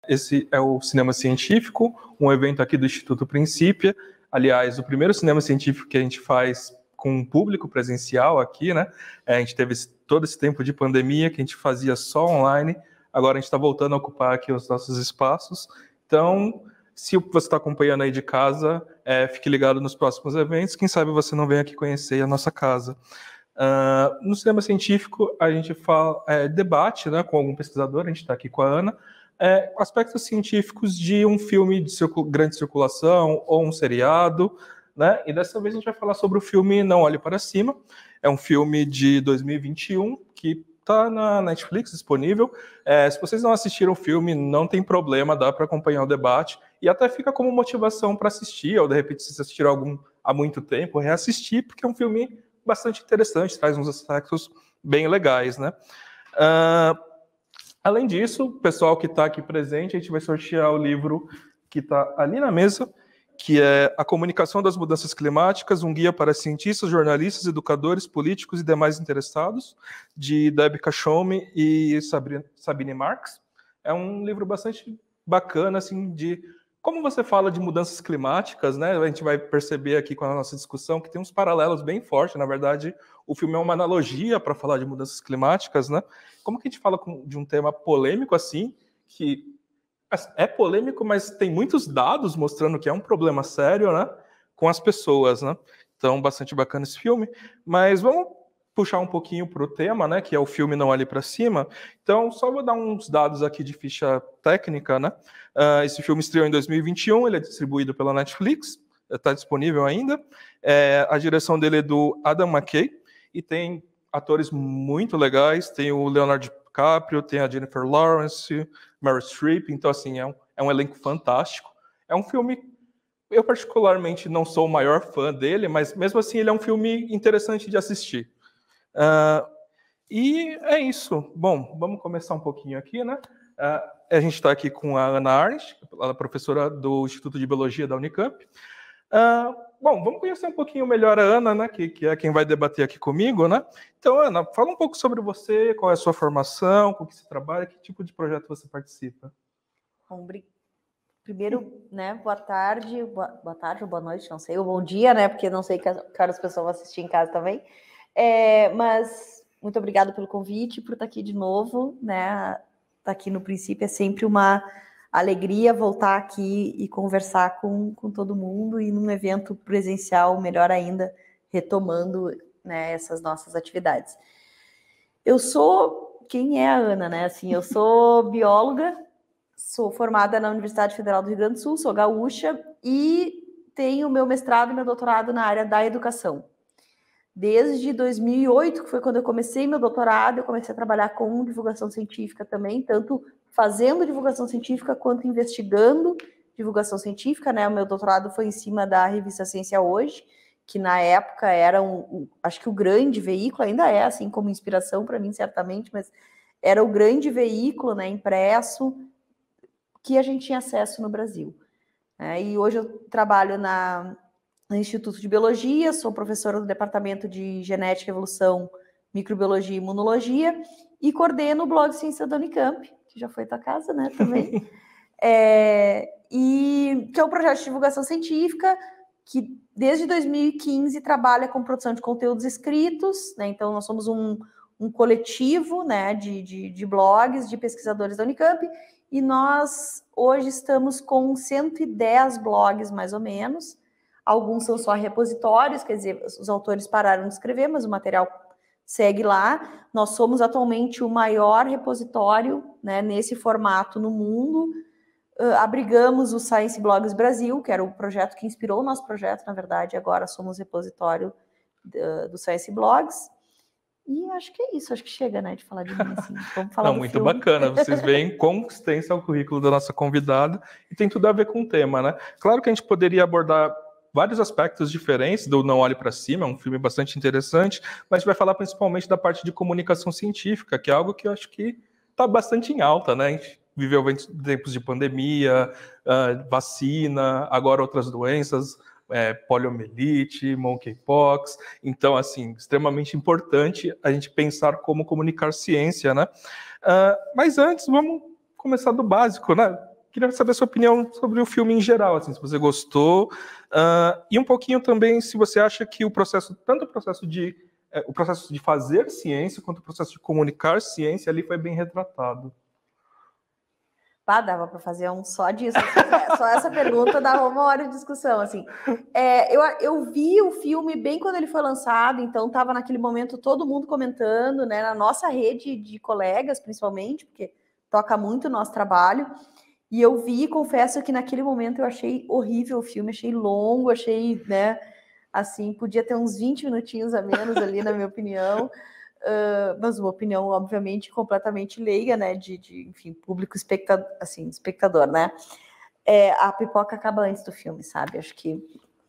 Esse é o Cinema Científico, um evento aqui do Instituto Princípia. Aliás, o primeiro cinema científico que a gente faz com um público presencial aqui, né? A gente teve todo esse tempo de pandemia que a gente fazia só online. Agora a gente está voltando a ocupar aqui os nossos espaços. Então, se você está acompanhando aí de casa, fique ligado nos próximos eventos. Quem sabe você não vem aqui conhecer a nossa casa. No cinema científico, a gente debate, né, com algum pesquisador, a gente está aqui com a Ana, aspectos científicos de um filme de grande circulação ou um seriado, né? E dessa vez a gente vai falar sobre o filme Não Olhe Para Cima. É um filme de 2021 que está na Netflix disponível. Se vocês não assistiram o filme, não tem problema, dá para acompanhar o debate e até fica como motivação para assistir, ou de repente se assistiram algum há muito tempo, reassistir, porque é um filme bastante interessante, traz uns aspectos bem legais, né? Além disso, o pessoal que está aqui presente, a gente vai sortear o livro que está ali na mesa, que é A Comunicação das Mudanças Climáticas, um guia para cientistas, jornalistas, educadores, políticos e demais interessados, de Debbie Cachome e Sabine Marx. É um livro bastante bacana, assim, de como você fala de mudanças climáticas, né? A gente vai perceber aqui com a nossa discussão que tem uns paralelos bem fortes. Na verdade, o filme é uma analogia para falar de mudanças climáticas, né? Como que a gente fala de um tema polêmico assim, que é polêmico, mas tem muitos dados mostrando que é um problema sério, né? Com as pessoas, né? Então, bastante bacana esse filme. Mas vamos puxar um pouquinho para o tema, né? Que é o filme Não Olhe Para Cima. Então, só vou dar uns dados aqui de ficha técnica, né? Esse filme estreou em 2021, ele é distribuído pela Netflix, está disponível ainda. A direção dele é do Adam McKay e tem atores muito legais, tem o Leonardo DiCaprio, tem a Jennifer Lawrence, Meryl Streep, então assim, é um elenco fantástico. É um filme, eu particularmente não sou o maior fã dele, mas mesmo assim ele é um filme interessante de assistir. E é isso. Bom, vamos começar um pouquinho aqui, né? A gente está aqui com a Ana Arndt, ela é professora do Instituto de Biologia da Unicamp. Bom, vamos conhecer um pouquinho melhor a Ana, né, que é quem vai debater aqui comigo, né? Então, Ana, fala um pouco sobre você, qual é a sua formação, com que você trabalha, que tipo de projeto você participa. Bom, primeiro, né, boa tarde ou boa noite, não sei, ou bom dia, né, porque não sei que as pessoas vão assistir em casa também. Mas muito obrigada pelo convite, por estar aqui de novo, né? Estar aqui no Princípio é sempre uma alegria voltar aqui e conversar com todo mundo e num evento presencial, melhor ainda, retomando, né, essas nossas atividades. Quem é a Ana, né? Assim, eu sou bióloga, sou formada na Universidade Federal do Rio Grande do Sul, sou gaúcha e tenho meu mestrado e meu doutorado na área da educação. Desde 2008, que foi quando eu comecei meu doutorado, eu comecei a trabalhar com divulgação científica também, tanto fazendo divulgação científica quanto investigando divulgação científica, né? O meu doutorado foi em cima da revista Ciência Hoje, que na época era acho que o grande veículo, ainda é, assim, como inspiração para mim, certamente, mas era o grande veículo, né, impresso, que a gente tinha acesso no Brasil. E hoje eu trabalho no Instituto de Biologia, sou professora do Departamento de Genética, Evolução, Microbiologia e Imunologia e coordeno o blog Ciência da Unicamp, que já foi tua casa, né, também. E que é um projeto de divulgação científica que desde 2015 trabalha com produção de conteúdos escritos, né? Então nós somos um coletivo, né, de blogs, de pesquisadores da Unicamp, e nós hoje estamos com 110 blogs, mais ou menos. Alguns são só repositórios, quer dizer, os autores pararam de escrever, mas o material segue lá. Nós somos atualmente o maior repositório, né, nesse formato no mundo. Abrigamos o Science Blogs Brasil, que era o projeto que inspirou o nosso projeto, na verdade, agora somos repositório do Science Blogs. E acho que é isso, acho que chega, né, de falar de mim, assim. Vamos falar do muito filme. Bacana, vocês veem quão extenso é o currículo da nossa convidada e tem tudo a ver com o tema, né? Claro que a gente poderia abordar vários aspectos diferentes do Não Olhe Para Cima, é um filme bastante interessante, mas a gente vai falar principalmente da parte de comunicação científica, que é algo que eu acho que está bastante em alta, né? A gente viveu tempos de pandemia, vacina, agora outras doenças, poliomielite, monkeypox. Então, assim, extremamente importante a gente pensar como comunicar ciência, né? Mas antes, vamos começar do básico, né? queria saber a sua opinião sobre o filme em geral, assim, se você gostou, e um pouquinho também se você acha que tanto o processo de fazer ciência quanto o processo de comunicar ciência ali foi bem retratado. Dava para fazer um só disso. Só essa pergunta dava uma hora de discussão, assim. Eu vi o filme bem quando ele foi lançado, então estava naquele momento todo mundo comentando, né, na nossa rede de colegas, principalmente, porque toca muito o nosso trabalho. E eu vi, confesso que naquele momento eu achei horrível o filme, achei longo, achei, né, assim, podia ter uns 20 minutinhos a menos ali, na minha opinião. Mas uma opinião, obviamente, completamente leiga, né, enfim, público espectador, né, a pipoca acaba antes do filme, sabe, acho que,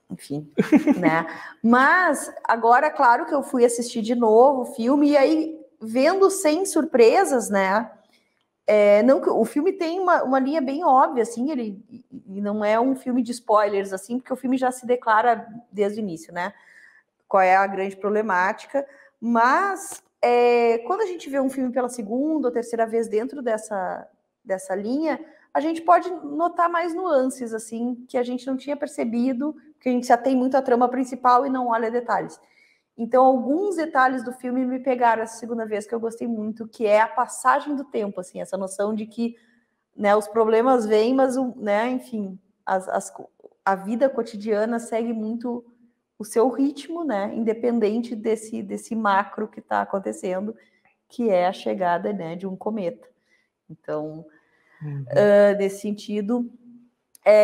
enfim, né, mas agora, claro que eu fui assistir de novo o filme, e aí, vendo sem surpresas, né, não, o filme tem uma linha bem óbvia, assim, ele não é um filme de spoilers, assim, porque o filme já se declara desde o início, né, qual é a grande problemática, mas quando a gente vê um filme pela segunda ou terceira vez dentro dessa linha, a gente pode notar mais nuances, assim, que a gente não tinha percebido, porque a gente já tem muito a trama principal e não olha detalhes. Então, alguns detalhes do filme me pegaram essa segunda vez, que eu gostei muito, que é a passagem do tempo, assim, essa noção de que, né, os problemas vêm, mas, né, enfim, a vida cotidiana segue muito o seu ritmo, né, independente desse macro que está acontecendo, que é a chegada, né, de um cometa. Então, nesse sentido,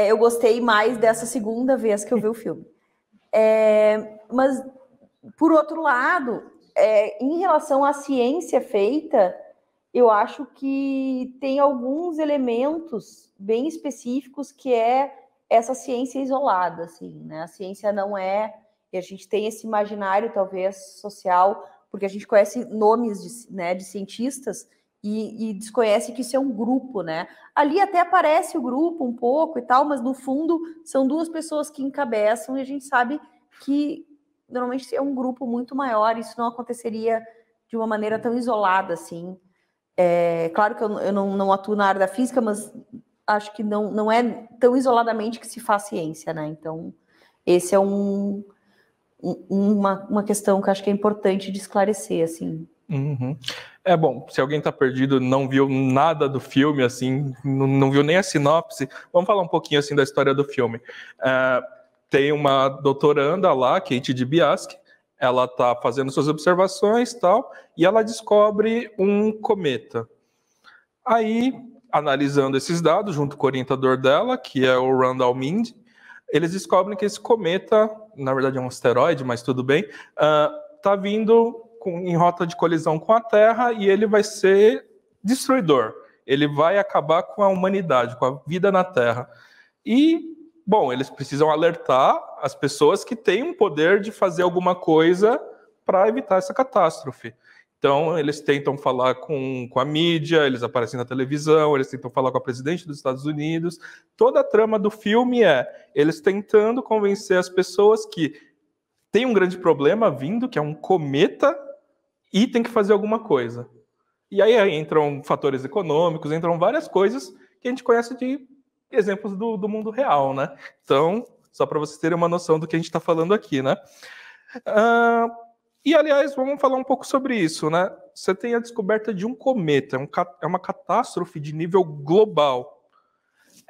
eu gostei mais dessa segunda vez que eu vi o filme. Mas, por outro lado, em relação à ciência feita, eu acho que tem alguns elementos bem específicos que é essa ciência isolada, assim, né? A ciência não é... E a gente tem esse imaginário, talvez, social, porque a gente conhece nomes de cientistas e desconhece que isso é um grupo, né? Ali até aparece o grupo um pouco e tal, mas no fundo são duas pessoas que encabeçam e a gente sabe que normalmente é um grupo muito maior, isso não aconteceria de uma maneira tão isolada, assim. Claro que eu não atuo na área da física, mas acho que não é tão isoladamente que se faz ciência, né? Então, esse é uma questão que eu acho que é importante de esclarecer, assim. Uhum. Bom, se alguém está perdido, não viu nada do filme, assim, não viu nem a sinopse, vamos falar um pouquinho, assim, da história do filme. Tem uma doutoranda lá, Kate Dibiasky, ela está fazendo suas observações e tal, e ela descobre um cometa. Aí, analisando esses dados, junto com o orientador dela, que é o Randall Mind, eles descobrem que esse cometa, na verdade é um asteroide, mas tudo bem, está vindo em rota de colisão com a Terra e ele vai ser destruidor. Ele vai acabar com a humanidade, com a vida na Terra. E, bom, eles precisam alertar as pessoas que têm o poder de fazer alguma coisa para evitar essa catástrofe. Então, eles tentam falar com a mídia, eles aparecem na televisão, eles tentam falar com a presidente dos Estados Unidos. Toda a trama do filme é eles tentando convencer as pessoas que tem um grande problema vindo, que é um cometa, e tem que fazer alguma coisa. E aí entram fatores econômicos, entram várias coisas que a gente conhece de exemplos do mundo real, né? Então, só para vocês terem uma noção do que a gente está falando aqui, né? E, aliás, vamos falar um pouco sobre isso, né? Você tem a descoberta de um cometa, é uma catástrofe de nível global.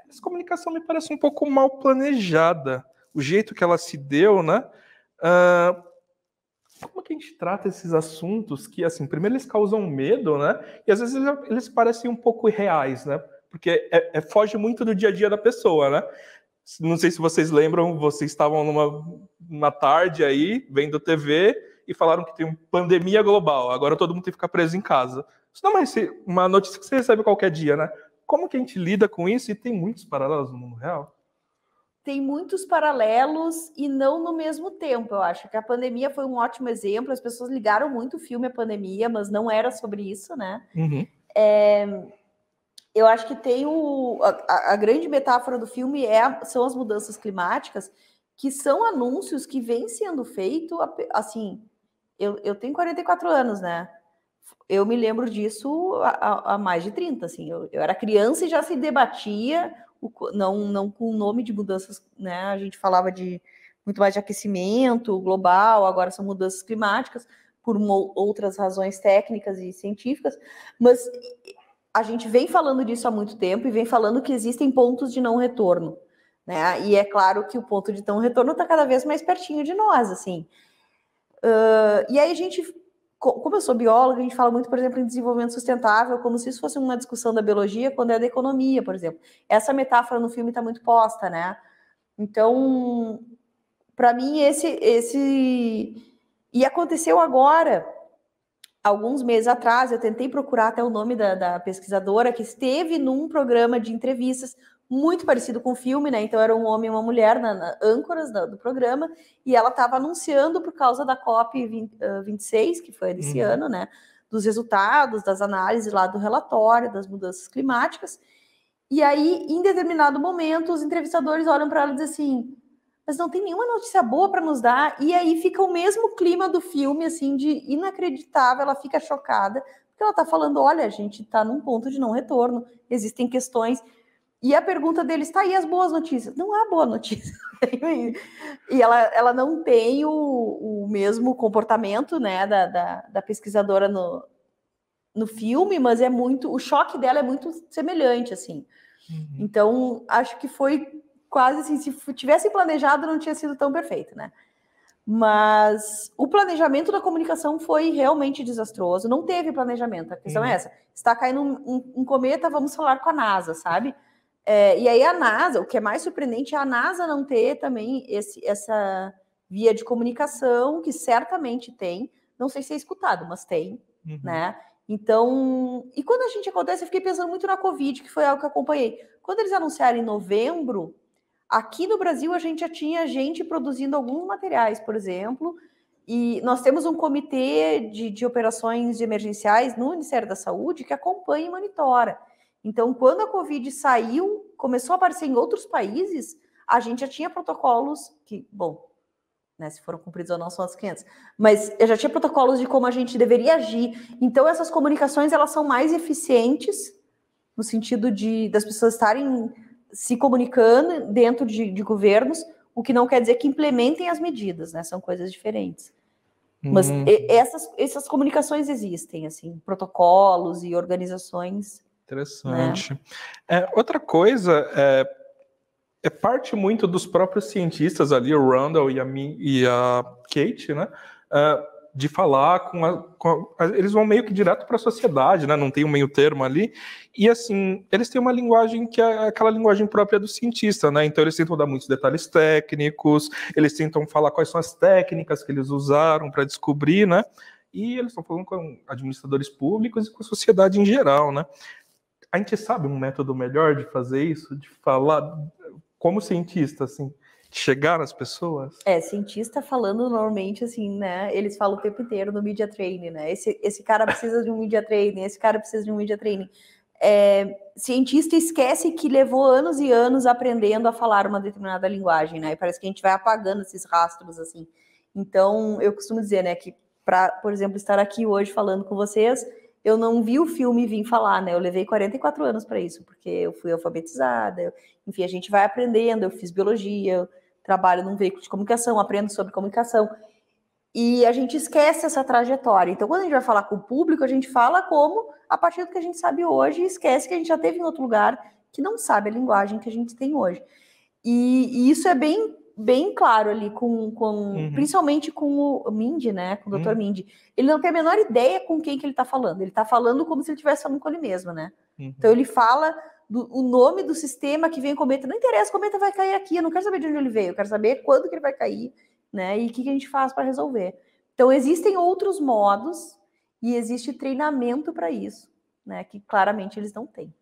Essa comunicação me parece um pouco mal planejada. O jeito que ela se deu, né? Como que a gente trata esses assuntos que, assim, primeiro eles causam medo, né? E às vezes eles parecem um pouco irreais, né? Porque foge muito do dia a dia da pessoa, né? Não sei se vocês lembram, vocês estavam numa tarde aí, vendo TV, e falaram que tem uma pandemia global, agora todo mundo tem que ficar preso em casa. Isso não é uma notícia que você recebe qualquer dia, né? Como que a gente lida com isso? E tem muitos paralelos no mundo real? Tem muitos paralelos e não no mesmo tempo. Eu acho que a pandemia foi um ótimo exemplo. As pessoas ligaram muito o filme à pandemia, mas não era sobre isso, né? Uhum. Eu acho que tem a grande metáfora do filme são as mudanças climáticas, que são anúncios que vêm sendo feitos, assim, eu tenho 44 anos, né? Eu me lembro disso há mais de 30, assim. Eu era criança e já se debatia, não com o nome de mudanças, né? A gente falava de muito mais de aquecimento global, agora são mudanças climáticas, por outras razões técnicas e científicas, mas a gente vem falando disso há muito tempo e vem falando que existem pontos de não retorno, né? E é claro que o ponto de não retorno está cada vez mais pertinho de nós, assim. E aí a gente, como eu sou bióloga, a gente fala muito, por exemplo, em desenvolvimento sustentável, como se isso fosse uma discussão da biologia, quando é da economia, por exemplo. Essa metáfora no filme está muito posta, né? Então, para mim, E aconteceu agora, alguns meses atrás, eu tentei procurar até o nome da pesquisadora, que esteve num programa de entrevistas muito parecido com o filme, né? Então era um homem e uma mulher na âncoras do programa, e ela estava anunciando por causa da COP 26, que foi desse ano, né? Dos resultados, das análises lá do relatório, das mudanças climáticas. E aí, em determinado momento, os entrevistadores olham para ela e dizem assim: mas não tem nenhuma notícia boa para nos dar. E aí fica o mesmo clima do filme, assim, de inacreditável. Ela fica chocada, porque ela está falando: olha, a gente está num ponto de não retorno, existem questões. E a pergunta deles: tá aí as boas notícias? Não há boa notícia. E ela não tem o mesmo comportamento, né, da pesquisadora no filme, mas é muito, o choque dela é muito semelhante, assim. Então, acho que foi quase assim, se tivesse planejado, não tinha sido tão perfeito, né? Mas o planejamento da comunicação foi realmente desastroso. Não teve planejamento. A questão é essa. Está caindo um cometa, vamos falar com a NASA, sabe? E aí a NASA, o que é mais surpreendente é a NASA não ter também essa via de comunicação, que certamente tem. Não sei se é escutado, mas tem, né? Então, e quando a gente acontece, eu fiquei pensando muito na Covid, que foi algo que eu acompanhei. Quando eles anunciaram em novembro, aqui no Brasil a gente já tinha gente produzindo alguns materiais, por exemplo, e nós temos um comitê de operações emergenciais no Ministério da Saúde que acompanha e monitora. Então, quando a Covid saiu, começou a aparecer em outros países, a gente já tinha protocolos que, bom, né, se foram cumpridos ou não são as 500, mas eu já tinha protocolos de como a gente deveria agir. Então, essas comunicações, elas são mais eficientes, no sentido das pessoas estarem se comunicando dentro de governos, o que não quer dizer que implementem as medidas, né? São coisas diferentes. Mas essas comunicações existem, assim, protocolos e organizações. Interessante. Né? Outra coisa é parte muito dos próprios cientistas ali, o Randall e a Kate, né? De falar eles vão meio que direto para a sociedade, né? Não tem um meio termo ali. E assim, eles têm uma linguagem que é aquela linguagem própria do cientista, né? Então eles tentam dar muitos detalhes técnicos, eles tentam falar quais são as técnicas que eles usaram para descobrir, né? E eles estão falando com administradores públicos e com a sociedade em geral, né? A gente sabe um método melhor de fazer isso, de falar como cientista, assim, de chegar nas pessoas? Cientista falando normalmente, assim, né? Eles falam o tempo inteiro no media training, né? Esse cara precisa de um media training, esse cara precisa de um media training. Cientista esquece que levou anos e anos aprendendo a falar uma determinada linguagem, né? E parece que a gente vai apagando esses rastros, assim. Então, eu costumo dizer, né, que para, por exemplo, estar aqui hoje falando com vocês, eu não vi o filme e vim falar, né? Eu levei 44 anos para isso, porque eu fui alfabetizada, enfim, a gente vai aprendendo, eu fiz biologia, eu trabalho num veículo de comunicação, aprendo sobre comunicação, e a gente esquece essa trajetória. Então, quando a gente vai falar com o público, a gente fala como a partir do que a gente sabe hoje e esquece que a gente já teve em outro lugar que não sabe a linguagem que a gente tem hoje. E isso é bem claro ali, principalmente com o Mindy, né? Com o Dr. Mindy. Ele não tem a menor ideia com quem que ele está falando. Ele está falando como se ele estivesse falando com ele mesmo, né? Então ele fala o nome do sistema que vem o cometa. Não interessa, o cometa vai cair aqui. Eu não quero saber de onde ele veio. Eu quero saber quando que ele vai cair, né? E o que a gente faz para resolver. Então existem outros modos e existe treinamento para isso, né? Que claramente eles não têm.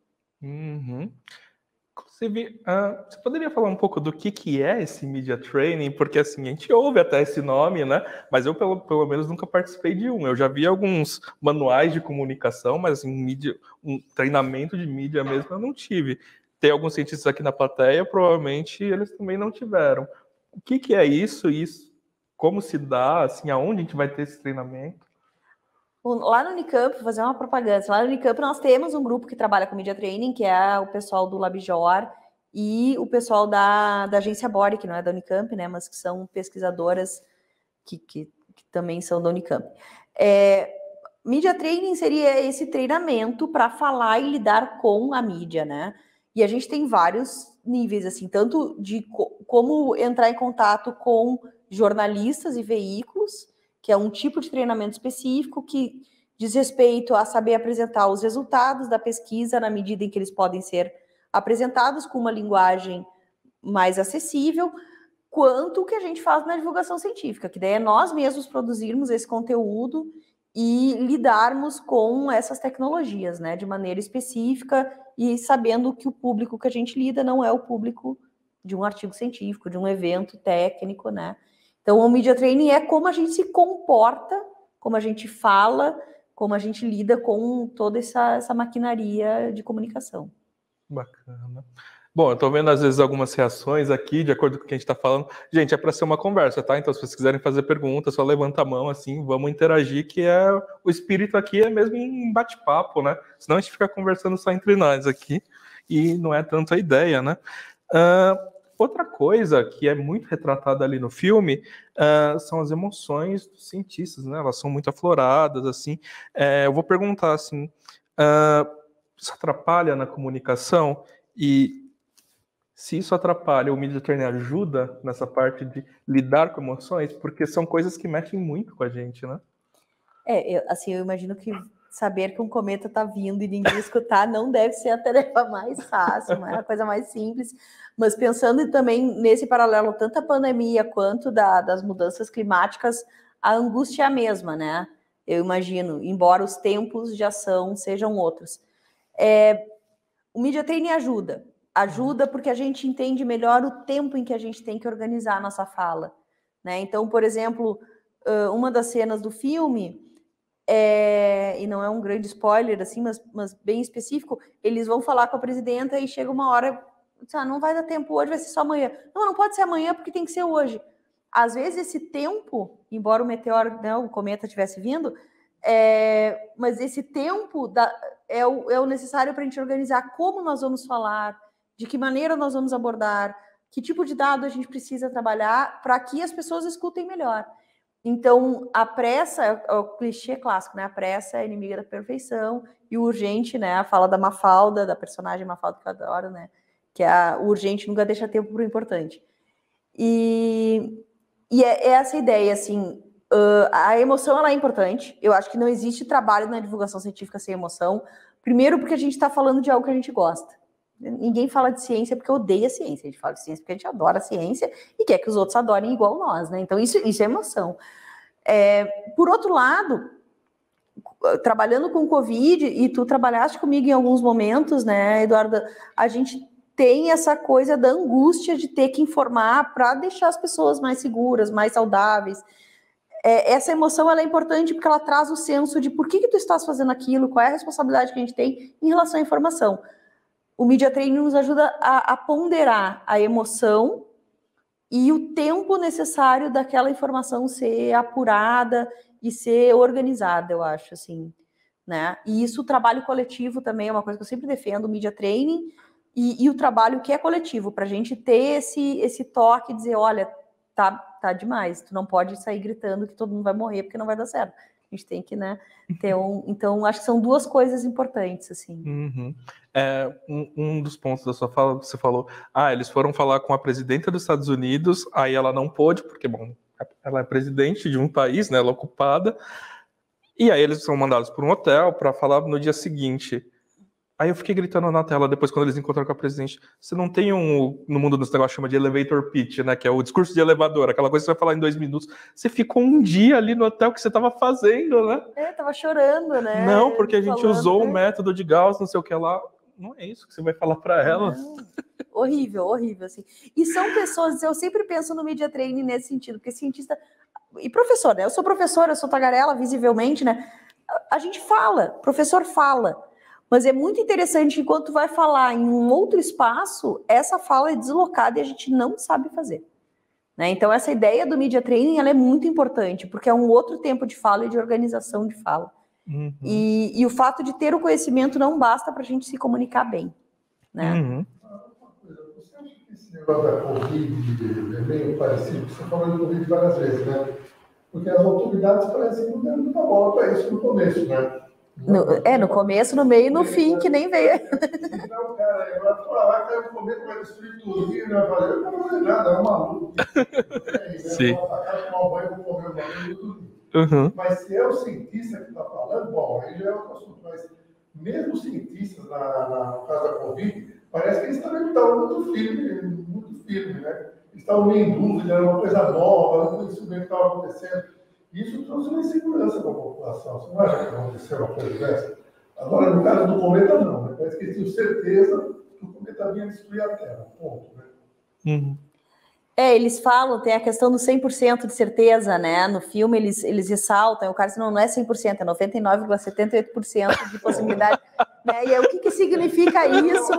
Inclusive, você poderia falar um pouco do que é esse Media Training? Porque, assim, a gente ouve até esse nome, né? Mas eu, pelo menos, nunca participei de um. Eu já vi alguns manuais de comunicação, mas assim, um treinamento de mídia mesmo eu não tive. Tem alguns cientistas aqui na plateia, provavelmente eles também não tiveram. O que é isso? Como se dá? Assim, aonde a gente vai ter esse treinamento? Lá no Unicamp, vou fazer uma propaganda. Lá no Unicamp nós temos um grupo que trabalha com Media Training, que é o pessoal do Labjor e o pessoal da agência Bore, que não é da Unicamp, né, mas que são pesquisadoras que também são da Unicamp. Media Training seria esse treinamento para falar e lidar com a mídia, né? E a gente tem vários níveis, assim, tanto de como entrar em contato com jornalistas e veículos, que é um tipo de treinamento específico que diz respeito a saber apresentar os resultados da pesquisa na medida em que eles podem ser apresentados com uma linguagem mais acessível, quanto o que a gente faz na divulgação científica, que daí é nós mesmos produzirmos esse conteúdo e lidarmos com essas tecnologias, né, de maneira específica e sabendo que o público que a gente lida não é o público de um artigo científico, de um evento técnico, né. Então, o Media Training é como a gente se comporta, como a gente fala, como a gente lida com toda essa maquinaria de comunicação. Bacana. Bom, eu tô vendo às vezes algumas reações aqui, de acordo com o que a gente tá falando. Gente, é para ser uma conversa, tá? Então, se vocês quiserem fazer perguntas, só levanta a mão, assim, vamos interagir, que é o espírito aqui é mesmo em bate-papo, né? Senão a gente fica conversando só entre nós aqui, e não é tanto a ideia, né? Outra coisa que é muito retratada ali no filme são as emoções dos cientistas, né? Elas são muito afloradas, assim. Eu vou perguntar, assim, isso atrapalha na comunicação? E se isso atrapalha, o Media Training ajuda nessa parte de lidar com emoções? Porque são coisas que mexem muito com a gente, né? Eu imagino que saber que um cometa está vindo e ninguém escutar não deve ser a tarefa mais fácil, não é a coisa mais simples. Mas pensando também nesse paralelo, tanto a pandemia quanto das mudanças climáticas, a angústia é a mesma, né? Eu imagino, embora os tempos de ação sejam outros. O Media Training ajuda porque a gente entende melhor o tempo em que a gente tem que organizar a nossa fala, né? Então, por exemplo, uma das cenas do filme, e não é um grande spoiler, assim, mas bem específico, eles vão falar com a presidenta e chega uma hora, não vai dar tempo hoje, vai ser só amanhã. Não pode ser amanhã porque tem que ser hoje. Às vezes esse tempo, embora o meteoro, né, o cometa tivesse vindo, mas esse tempo é o necessário para a gente organizar como nós vamos falar, de que maneira nós vamos abordar, que tipo de dado a gente precisa trabalhar para que as pessoas escutem melhor. Então, a pressa é o clichê clássico, né? A pressa é inimiga da perfeição, e o urgente, né? A fala da Mafalda, da personagem Mafalda que eu adoro, né? Que o urgente nunca deixa tempo para o importante. E é essa ideia, assim, a emoção ela é importante. Eu acho que não existe trabalho na divulgação científica sem emoção. Primeiro porque a gente está falando de algo que a gente gosta. Ninguém fala de ciência porque odeia a ciência. A gente fala de ciência porque a gente adora a ciência e quer que os outros adorem igual nós, né? Então, isso é emoção. Por outro lado, trabalhando com Covid, e tu trabalhaste comigo em alguns momentos, né, Eduardo? A gente tem essa coisa da angústia de ter que informar para deixar as pessoas mais seguras, mais saudáveis. Essa emoção ela é importante porque ela traz o senso de por que tu estás fazendo aquilo, qual é a responsabilidade que a gente tem em relação à informação. O Media Training nos ajuda a ponderar a emoção e o tempo necessário daquela informação ser apurada e ser organizada, eu acho, assim, né? E isso, o trabalho coletivo também é uma coisa que eu sempre defendo, o Media Training e o trabalho que é coletivo, para a gente ter esse toque, dizer, olha, tá demais, tu não pode sair gritando que todo mundo vai morrer porque não vai dar certo. A gente tem que, né, ter Então, acho que são duas coisas importantes, assim. Uhum. Um dos pontos da sua fala, você falou, eles foram falar com a presidenta dos Estados Unidos, aí ela não pôde, porque, bom, ela é presidente de um país, né, ela é ocupada, e aí eles são mandados para um hotel para falar no dia seguinte. Aí eu fiquei gritando na tela depois, quando eles encontraram com a presidente, você não tem no mundo dos negócios chama de elevator pitch, né, que é o discurso de elevador, aquela coisa que você vai falar em 2 minutos, você ficou um dia ali no hotel que você estava fazendo, né? Tava chorando, né? Não, porque a gente usou o método de Gauss, não sei o que lá. Não é isso que você vai falar para ela. Horrível, horrível, assim. E são pessoas, eu sempre penso no Media Training nesse sentido, porque cientista e professor, né? Eu sou professora, eu sou tagarela, visivelmente, né? A gente fala, professor fala, mas é muito interessante enquanto tu vai falar em um outro espaço, essa fala é deslocada e a gente não sabe fazer, né? Então, essa ideia do Media Training, ela é muito importante, porque é um outro tempo de fala e de organização de fala. E o fato de ter o conhecimento não basta para a gente se comunicar bem, né? Você acha que esse negócio da Covid é meio parecido? Você falou de Covid várias vezes, né? Porque as autoridades parecem que não deram muita bola para isso no começo, né? No começo, no meio e no fim, que nem veio. Então, cara, agora vai cair o cometa, vai destruir tudo. E não vai fazer, eu não vou fazer nada, é um maluco. Sim. Eu vou atacar, tomar um banho, vou comer o bagulho, tudo. Mas se é o cientista que está falando, bom, aí já é outro assunto. Mas mesmo os cientistas, no caso da Covid, parece que eles também estavam muito firmes, né? Eles estavam meio em dúvida, era uma coisa nova, não conhecia bem o que estava acontecendo. Isso trouxe uma insegurança para a população. Você não acha que aconteceu uma coisa dessa? Agora, no caso do cometa, não. Né? Parece que eles tinham certeza que o cometa vinha destruir a Terra. Ponto. Né? Eles falam, tem a questão do 100% de certeza, né? No filme eles ressaltam, o cara diz, não é 100%, é 99,78% de possibilidade. Né? E aí, o que significa isso?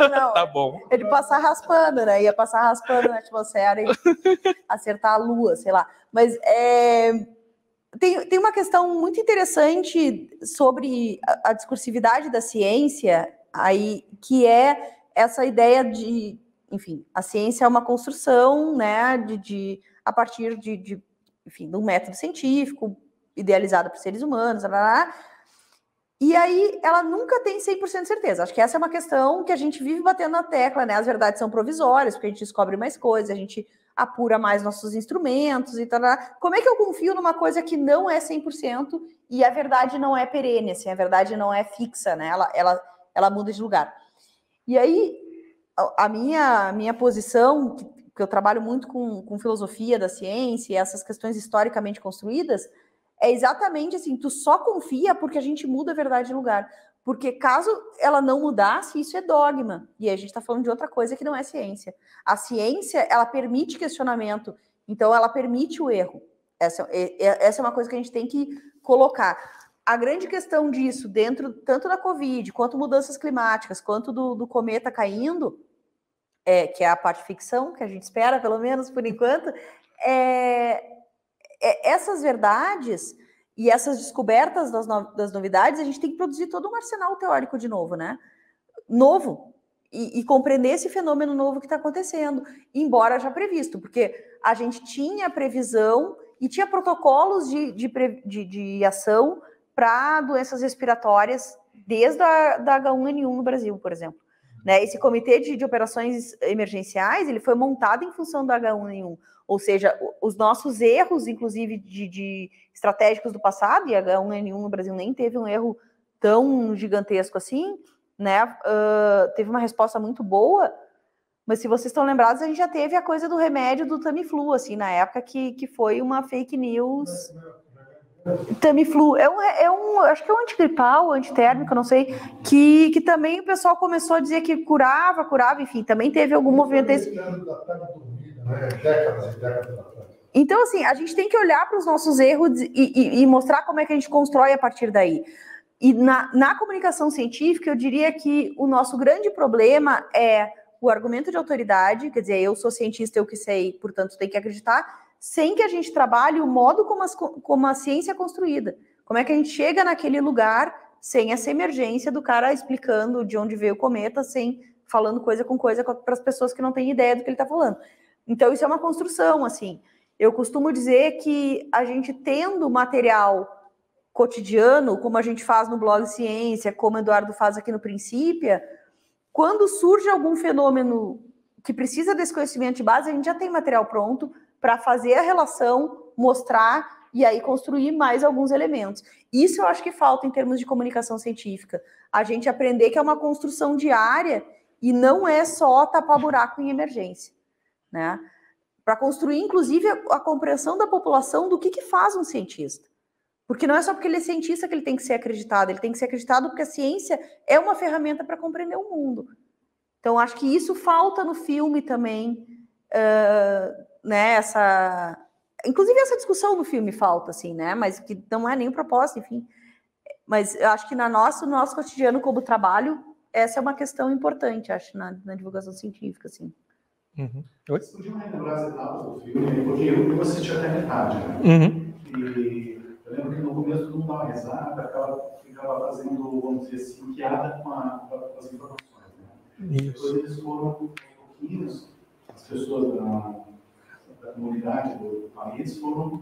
Não. Tá bom. Ele passar raspando, né? Ia passar raspando na atmosfera e acertar a Lua, sei lá. Mas tem uma questão muito interessante sobre a discursividade da ciência, aí, que é essa ideia de... Enfim, a ciência é uma construção, né, a partir de um método científico, idealizado por seres humanos, e aí ela nunca tem 100% de certeza. Acho que essa é uma questão que a gente vive batendo na tecla, né, as verdades são provisórias, porque a gente descobre mais coisas, a gente apura mais nossos instrumentos e tal. Como é que eu confio numa coisa que não é 100% e a verdade não é perene, assim, a verdade não é fixa, né, ela muda de lugar. E aí... A minha posição, que eu trabalho muito com filosofia da ciência e essas questões historicamente construídas, é exatamente assim, tu só confia porque a gente muda a verdade de lugar. Porque caso ela não mudasse, isso é dogma. E aí a gente está falando de outra coisa que não é ciência. A ciência, ela permite questionamento, então ela permite o erro. Essa é uma coisa que a gente tem que colocar. A grande questão disso, dentro tanto da Covid, quanto mudanças climáticas, quanto do cometa caindo, que é a parte ficção, que a gente espera, pelo menos por enquanto, essas verdades e essas descobertas das novidades, a gente tem que produzir todo um arsenal teórico de novo, né? Novo. E compreender esse fenômeno novo que está acontecendo, embora já previsto, porque a gente tinha previsão e tinha protocolos de ação para doenças respiratórias desde da H1N1 no Brasil, por exemplo. Né? Esse comitê de operações emergenciais, ele foi montado em função do H1N1, ou seja, os nossos erros, inclusive de estratégicos do passado, e H1N1 no Brasil nem teve um erro tão gigantesco assim, né? Teve uma resposta muito boa, mas se vocês estão lembrados, a gente já teve a coisa do remédio do Tamiflu, assim, na época que foi uma fake news. Tamiflu acho que é um antigripal, antitérmico, não sei, que também o pessoal começou a dizer que curava, enfim, também teve algum movimento desse. Então, assim, a gente tem que olhar para os nossos erros e mostrar como é que a gente constrói a partir daí. E na comunicação científica, eu diria que o nosso grande problema é o argumento de autoridade, quer dizer, eu sou cientista, eu que sei, portanto, tem que acreditar, sem que a gente trabalhe o modo como a ciência é construída. Como é que a gente chega naquele lugar sem essa emergência do cara explicando de onde veio o cometa, falando coisa com coisa para as pessoas que não têm ideia do que ele está falando. Então, isso é uma construção, assim. Eu costumo dizer que a gente tendo material cotidiano, como a gente faz no blog Ciência, como o Eduardo faz aqui no Princípio, quando surge algum fenômeno que precisa desse conhecimento de base, a gente já tem material pronto para fazer a relação, mostrar e aí construir mais alguns elementos. Isso eu acho que falta em termos de comunicação científica. A gente aprender que é uma construção diária e não é só tapar buraco em emergência, né? Para construir, inclusive, a compreensão da população do que faz um cientista. Porque não é só porque ele é cientista que ele tem que ser acreditado, ele tem que ser acreditado porque a ciência é uma ferramenta para compreender o mundo. Então, acho que isso falta no filme também, né, inclusive essa discussão no filme falta, assim, né, mas que não é nem o propósito, enfim. Mas eu acho que no nosso cotidiano como trabalho, essa é uma questão importante, acho, na divulgação científica, assim. Uhum. Oi? Vocês podiam relembrar as etapas do filme, porque eu assisti até a metade, né? Uhum. E Eu lembro que no começo todo mundo dava risada, ficava fazendo, vamos dizer assim, piada com as informações. Né? Depois eles foram, aos pouquinhos, as pessoas da comunidade do país foi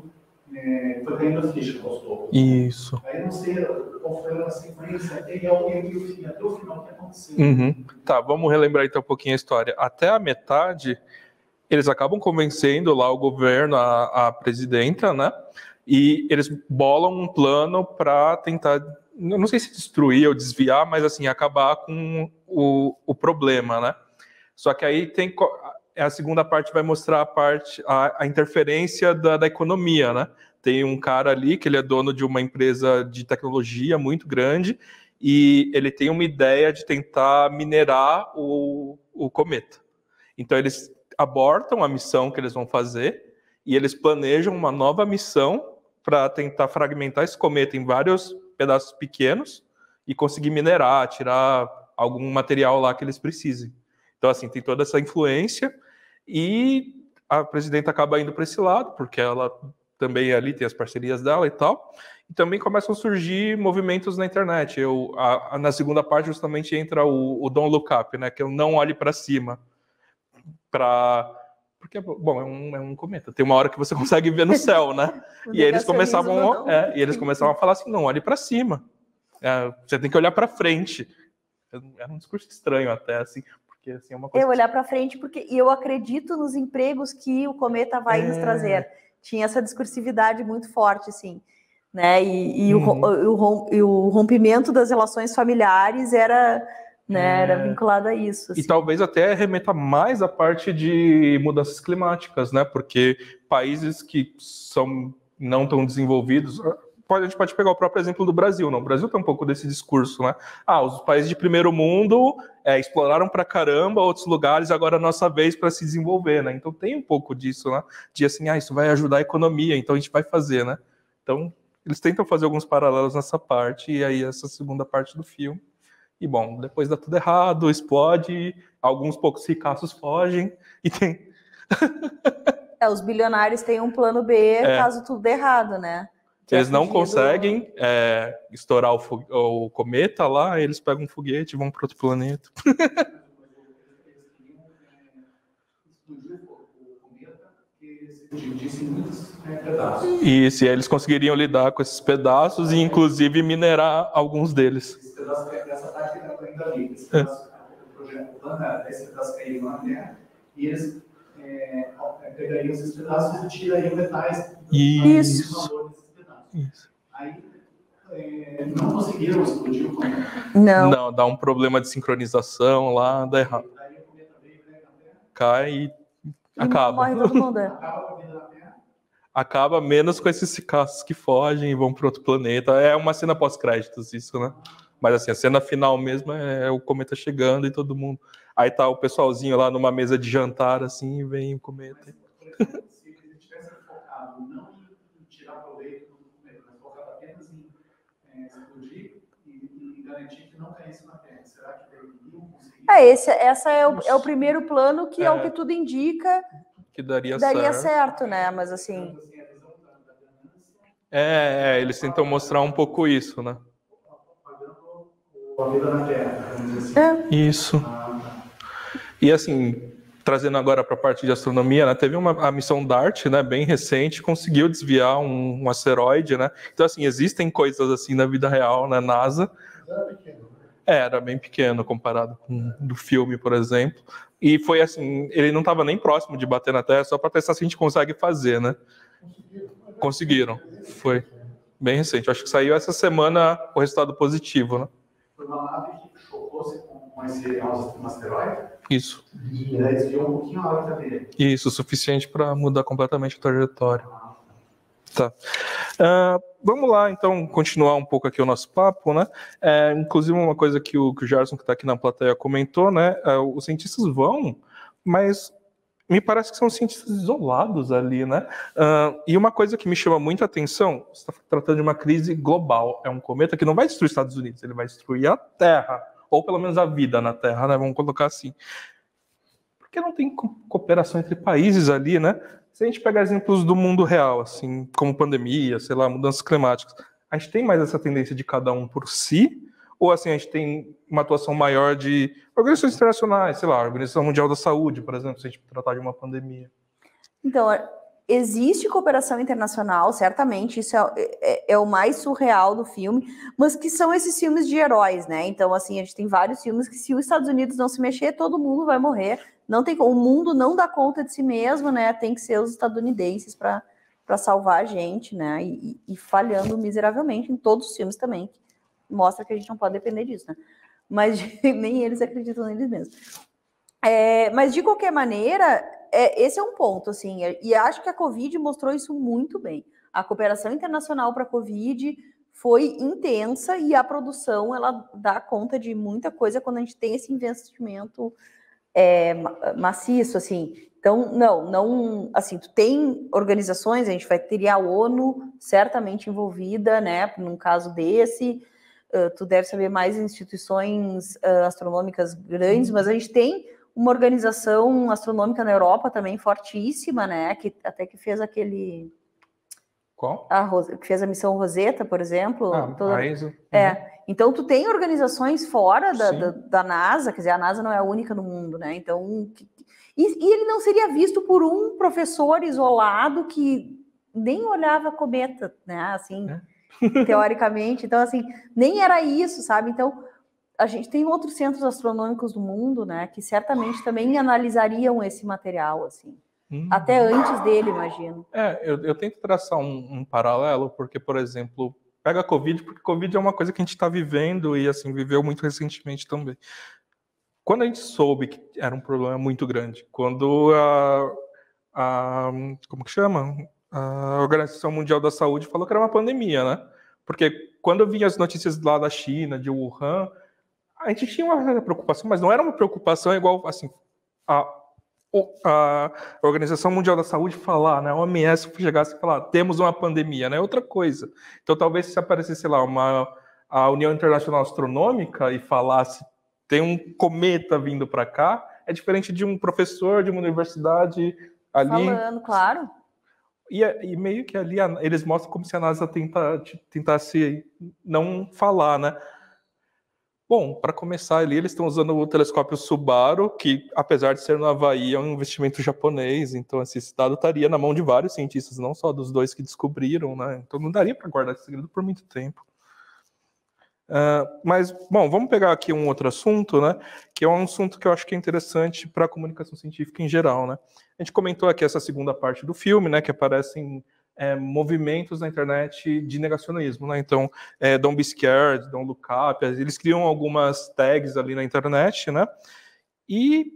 caindo a ficha aos poucos. Isso. Aí eu não sei qual foi a sequência, até o final que aconteceu. Tá, vamos relembrar então um pouquinho a história. Até a metade, eles acabam convencendo lá o governo, a presidenta, né? E eles bolam um plano para tentar, não sei se destruir ou desviar, mas assim, acabar com o problema, né? Só que aí a segunda parte vai mostrar a interferência da economia, né? Tem um cara ali que ele é dono de uma empresa de tecnologia muito grande e ele tem uma ideia de tentar minerar o cometa. Então eles abortam a missão que eles vão fazer e eles planejam uma nova missão para tentar fragmentar esse cometa em vários pedaços pequenos e conseguir minerar, tirar algum material lá que eles precisem. Então, assim, tem toda essa influência e a presidenta acaba indo para esse lado, porque ela também ali tem as parcerias dela e tal, e também começam a surgir movimentos na internet. Na segunda parte, justamente, entra o Don't Look Up, né, que é o não olhe para cima, porque, bom, é um cometa. Tem uma hora que você consegue ver no céu, né? E aí eles começavam a falar assim, não, olhe para cima. Você tem que olhar para frente. Era um discurso estranho até, assim, porque assim, é uma coisa... olhar para frente, e eu acredito nos empregos que o cometa vai nos trazer. Tinha essa discursividade muito forte, assim, né? E o rompimento das relações familiares era... Né, era vinculado a isso. Assim. E talvez até remeta mais à parte de mudanças climáticas, né? Porque países que são não tão desenvolvidos, a gente pode pegar o próprio exemplo do Brasil, não? O Brasil tem um pouco desse discurso, né? Os países de primeiro mundo exploraram pra caramba outros lugares, agora é a nossa vez para se desenvolver, né? Então tem um pouco disso, né? De assim, isso vai ajudar a economia, então a gente vai fazer, né? Então eles tentam fazer alguns paralelos nessa parte, e aí essa segunda parte do filme. E, bom, depois dá tudo errado, explode, alguns poucos ricaços fogem, e tem... Os bilionários têm um plano B caso tudo dê errado, né? Eles não conseguem estourar o cometa lá, eles pegam um foguete e vão para outro planeta. Isso, e aí eles conseguiriam lidar com esses pedaços e, inclusive, minerar alguns deles. Esse pedaço, essa parte ainda ali. Esse pedaço caíram na Terra e eles pegariam esses pedaços e tirariam metais Isso. Valor desses pedaços. Isso. Aí não conseguiram explodir o cometa. Não, dá um problema de sincronização lá, dá errado. Aí o cometa veio na Terra. Cai e acaba. Morre todo mundo. Acaba a vida na Terra. Acaba menos com esses ricaços que fogem e vão para outro planeta. É uma cena pós-créditos isso, né? Mas assim, a cena final mesmo é o cometa chegando e todo mundo... Aí tá o pessoalzinho lá numa mesa de jantar, assim, e vem o cometa. Mas, por exemplo, se eles tivessem focado não em tirar proveito do cometa, mas focado apenas em explodir e garantir que não caísse na Terra, será que deveriam conseguir? Essa é o primeiro plano que, ao que tudo indica, que daria certo, né? Mas assim... eles tentam mostrar um pouco isso, né? A vida na Terra. Isso. E assim, trazendo agora para a parte de astronomia, né, teve a missão DART, né, bem recente, conseguiu desviar um asteroide, né? Então assim, existem coisas assim na vida real, na NASA. Era bem pequeno comparado com do filme, por exemplo. E foi assim, ele não estava nem próximo de bater na Terra, só para testar se a gente consegue fazer, né? Conseguiram. Foi bem recente. Acho que saiu essa semana o resultado positivo, né? Foi uma nave que chocou-se com esse asteroide. Isso. E ela desviou um pouquinho a órbita dele. Isso, o suficiente para mudar completamente a trajetória. Tá. Vamos lá, então, continuar um pouco aqui o nosso papo, né? Inclusive, uma coisa que o Gerson, que está aqui na plateia, comentou, né? Os cientistas vão, mas me parece que são cientistas isolados ali, né? E uma coisa que me chama muita atenção, você está tratando de uma crise global. É um cometa que não vai destruir os Estados Unidos, ele vai destruir a Terra, ou pelo menos a vida na Terra, né? Vamos colocar assim. Porque não tem cooperação entre países ali, né? se a gente pegar exemplos do mundo real, assim, como pandemia, sei lá, mudanças climáticas, a gente tem mais essa tendência de cada um por si? Ou, assim, a gente tem uma atuação maior de organizações internacionais, sei lá, a Organização Mundial da Saúde, por exemplo, se a gente tratar de uma pandemia? Então, existe cooperação internacional, certamente, isso é o mais surreal do filme, mas que são esses filmes de heróis, né? Então, assim, a gente tem vários filmes que se os Estados Unidos não se mexer, todo mundo vai morrer. Não tem, o mundo não dá conta de si mesmo, né? Tem que ser os estadunidenses para salvar a gente, né? E falhando miseravelmente em todos os filmes também. Mostra que a gente não pode depender disso, né? Mas nem eles acreditam neles mesmos. Mas, de qualquer maneira, esse é um ponto, assim, e acho que a Covid mostrou isso muito bem. A cooperação internacional para a Covid foi intensa e a produção, ela dá conta de muita coisa quando a gente tem esse investimento maciço, assim. Então, não, assim, tu tem organizações, a gente teria a ONU certamente envolvida, né, num caso desse, tu deve saber mais instituições astronômicas grandes, mas a gente tem uma organização astronômica na Europa também fortíssima, né, que até que fez aquele... Qual? Que fez a missão Rosetta, por exemplo. A ESA. Então, tu tem organizações fora da NASA, quer dizer, a NASA não é a única no mundo, né? Então, e ele não seria visto por um professor isolado que nem olhava cometa, né? Assim, teoricamente. Então, assim, nem era isso, sabe? Então, a gente tem outros centros astronômicos do mundo, né? Que certamente também analisariam esse material, assim. Até antes dele, imagino. Eu tento traçar um paralelo, porque, por exemplo, pega a Covid, porque Covid é uma coisa que a gente está vivendo e, assim, viveu muito recentemente também. Quando a gente soube que era um problema muito grande, quando como que chama? A Organização Mundial da Saúde falou que era uma pandemia, né? Porque quando eu vinha as notícias lá da China, de Wuhan, a gente tinha uma preocupação, mas não era uma preocupação igual, assim, a Organização Mundial da Saúde falar, né, a OMS chegasse e falar, temos uma pandemia, né, é outra coisa. Então, talvez se aparecesse, sei lá, a União Internacional Astronômica e falasse, tem um cometa vindo para cá, é diferente de um professor de uma universidade ali... Falando, claro. E meio que ali eles mostram como se a NASA tentasse não falar, né? Bom, para começar ali, eles estão usando o telescópio Subaru, que, apesar de ser no Havaí, é um investimento japonês. Então, esse dado estaria na mão de vários cientistas, não só dos dois que descobriram, né? Então, não daria para guardar esse segredo por muito tempo. Mas, bom, vamos pegar aqui um outro assunto, né? Que é um assunto que eu acho que é interessante para a comunicação científica em geral, né? A gente comentou aqui essa segunda parte do filme, né? Que aparecem movimentos na internet de negacionismo, né? Então, Don't Be Scared, Don't Look Up, eles criam algumas tags ali na internet, né? E,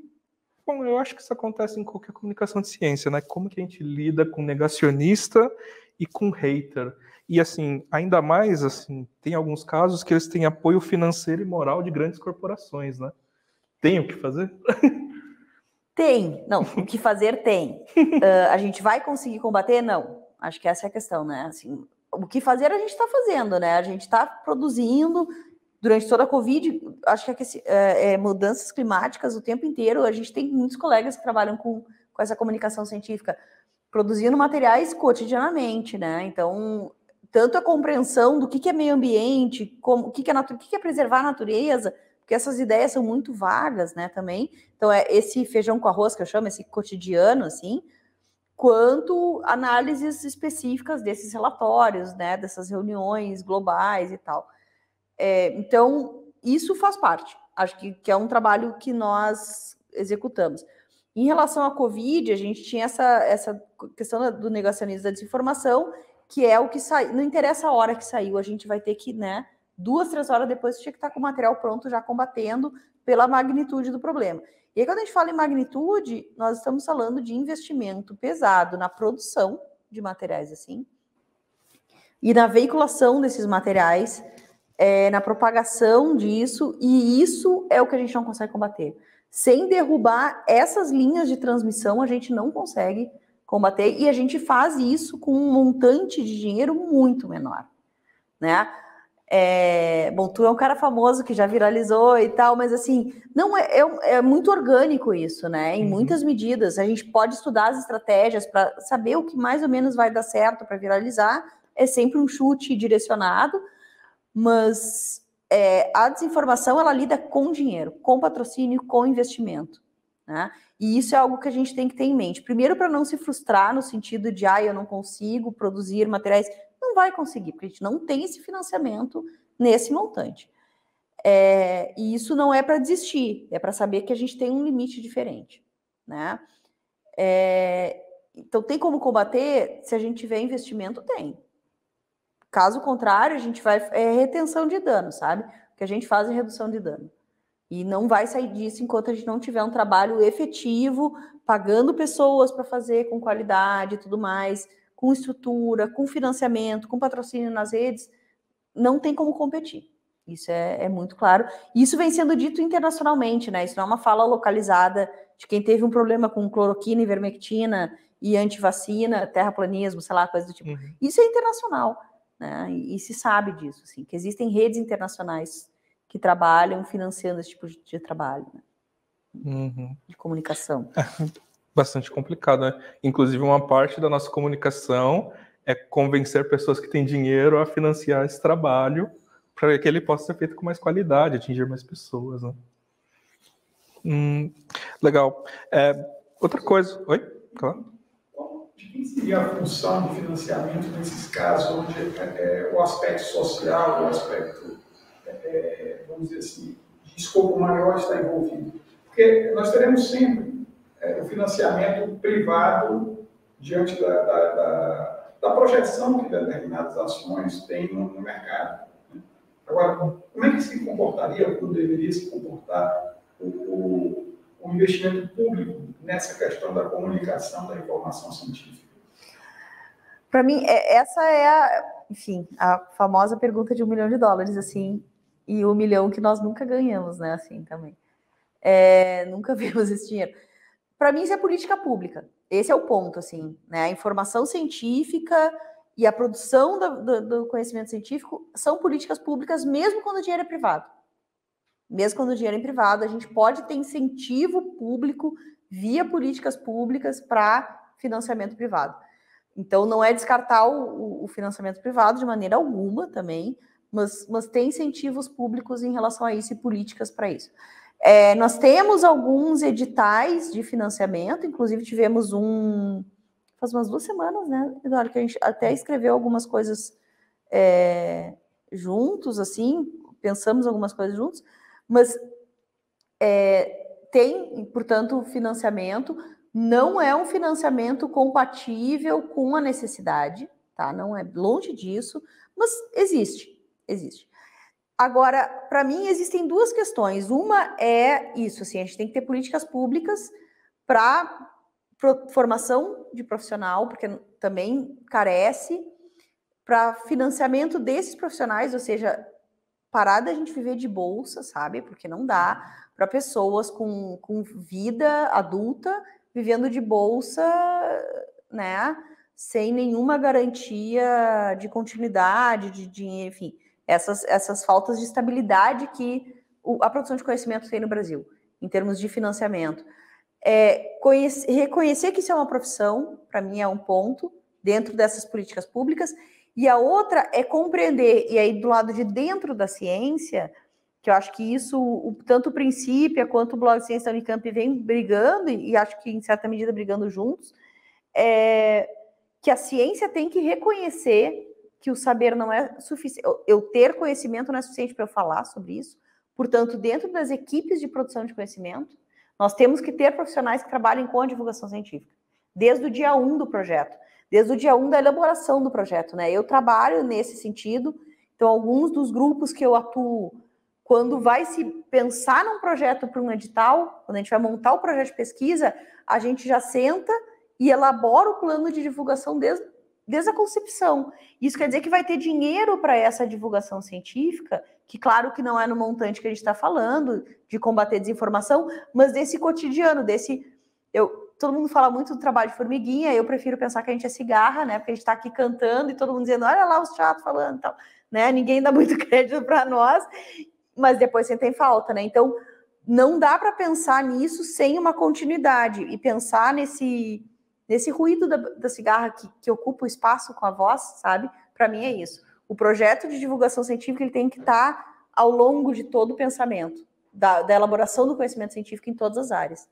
bom, eu acho que isso acontece em qualquer comunicação de ciência, né? Como que a gente lida com negacionista e com hater? E, assim, ainda mais, assim, tem alguns casos que eles têm apoio financeiro e moral de grandes corporações, né? Tem o que fazer? Tem. Não, o que fazer tem. A gente vai conseguir combater? Não. Acho que essa é a questão, né? Assim, o que fazer a gente está fazendo, né? A gente está produzindo durante toda a Covid. Acho que mudanças climáticas o tempo inteiro. A gente tem muitos colegas que trabalham com essa comunicação científica, produzindo materiais cotidianamente, né? Então, tanto a compreensão do que é meio ambiente, o que é preservar a natureza, porque essas ideias são muito vagas, né? Também. Então, esse feijão com arroz que eu chamo, esse cotidiano, assim, quanto análises específicas desses relatórios, né, dessas reuniões globais e tal. Então, isso faz parte. Acho que é um trabalho que nós executamos. Em relação à Covid, a gente tinha essa questão do negacionismo da desinformação, que é o que saiu. Não interessa a hora que saiu, a gente vai ter que, né, 2, 3 horas depois, tinha que estar com o material pronto, já combatendo pela magnitude do problema. E aí, quando a gente fala em magnitude, nós estamos falando de investimento pesado na produção de materiais assim, e na veiculação desses materiais, na propagação disso, e isso é o que a gente não consegue combater. Sem derrubar essas linhas de transmissão, a gente não consegue combater, e a gente faz isso com um montante de dinheiro muito menor, né? Bom, tu é um cara famoso que já viralizou e tal, mas assim, não é muito orgânico isso, né? Em muitas medidas. A gente pode estudar as estratégias para saber o que mais ou menos vai dar certo para viralizar. É sempre um chute direcionado, mas a desinformação, ela lida com dinheiro, com patrocínio, com investimento, né? E isso é algo que a gente tem que ter em mente. Primeiro, para não se frustrar no sentido de, eu não consigo produzir materiais. Não vai conseguir, porque a gente não tem esse financiamento nesse montante. E isso não é para desistir, é para saber que a gente tem um limite diferente, né? Então, tem como combater? Se a gente tiver investimento, tem. Caso contrário, a gente vai... retenção de dano, sabe? O que a gente faz é redução de dano. E não vai sair disso enquanto a gente não tiver um trabalho efetivo, pagando pessoas para fazer com qualidade e tudo mais, com estrutura, com financiamento, com patrocínio nas redes, não tem como competir. Isso é muito claro. E isso vem sendo dito internacionalmente, né? Isso não é uma fala localizada de quem teve um problema com cloroquina, ivermectina e antivacina, terraplanismo, sei lá, coisa do tipo. Isso é internacional, né? E se sabe disso, assim, que existem redes internacionais que trabalham financiando esse tipo de trabalho, né? De comunicação. Bastante complicado, né? Inclusive, uma parte da nossa comunicação é convencer pessoas que têm dinheiro a financiar esse trabalho para que ele possa ser feito com mais qualidade, atingir mais pessoas, né? Legal. Outra coisa... Oi? Claro. De quem seria a função do financiamento nesses casos onde o aspecto social, o aspecto, vamos dizer assim, de escopo maior está envolvido? Porque nós teremos sempre o financiamento privado diante da projeção que determinadas ações têm no mercado. Né? Agora, como é que se comportaria, como deveria se comportar o investimento público nessa questão da comunicação, da informação científica? Para mim, essa é a famosa pergunta de $1 milhão, assim, e $1 milhão que nós nunca ganhamos, né, assim, também. Nunca vimos esse dinheiro. Para mim, isso é política pública. Esse é o ponto, assim, né? A informação científica e a produção do conhecimento científico são políticas públicas, mesmo quando o dinheiro é privado. Mesmo quando o dinheiro é privado, a gente pode ter incentivo público via políticas públicas para financiamento privado. Então, não é descartar o financiamento privado de maneira alguma também, mas tem incentivos públicos em relação a isso e políticas para isso. Nós temos alguns editais de financiamento, inclusive tivemos faz umas 2 semanas, né, Eduardo, que a gente até escreveu algumas coisas juntos, assim, pensamos algumas coisas juntos, mas tem, portanto, financiamento, não é um financiamento compatível com a necessidade, tá? Não é longe disso, mas existe. Agora, para mim, existem 2 questões. Uma é isso, assim, a gente tem que ter políticas públicas para formação de profissional, porque também carece, para financiamento desses profissionais, ou seja, parar da gente viver de bolsa, sabe? Porque não dá para pessoas com vida adulta vivendo de bolsa, né? Sem nenhuma garantia de continuidade, de dinheiro, enfim. Essas faltas de estabilidade que a produção de conhecimento tem no Brasil, em termos de financiamento. Reconhecer que isso é uma profissão, para mim, é um ponto dentro dessas políticas públicas, e a outra é compreender, e aí do lado de dentro da ciência, que eu acho que isso, tanto o Princípio quanto o Blog Ciência da Unicamp vem brigando, e acho que em certa medida brigando juntos, que a ciência tem que reconhecer que o saber não é suficiente, eu ter conhecimento não é suficiente para eu falar sobre isso, portanto, dentro das equipes de produção de conhecimento, nós temos que ter profissionais que trabalhem com a divulgação científica, desde o dia 1 do projeto, desde o dia 1 da elaboração do projeto, né? Eu trabalho nesse sentido, então alguns dos grupos que eu atuo, quando vai se pensar num projeto para um edital, quando a gente vai montar o projeto de pesquisa, a gente já senta e elabora o plano de divulgação desde a concepção. Isso quer dizer que vai ter dinheiro para essa divulgação científica, que claro que não é no montante que a gente está falando, de combater desinformação, mas desse cotidiano, desse Todo mundo fala muito do trabalho de formiguinha, eu prefiro pensar que a gente é cigarra, né? Porque a gente está aqui cantando e todo mundo dizendo, olha lá os chatos falando e tal, né? Ninguém dá muito crédito para nós, mas depois sentem falta, né? Então, não dá para pensar nisso sem uma continuidade e pensar nesse ruído da cigarra que ocupa o espaço com a voz, sabe? Para mim é isso. O projeto de divulgação científica ele tem que estar ao longo de todo o pensamento, da elaboração do conhecimento científico em todas as áreas.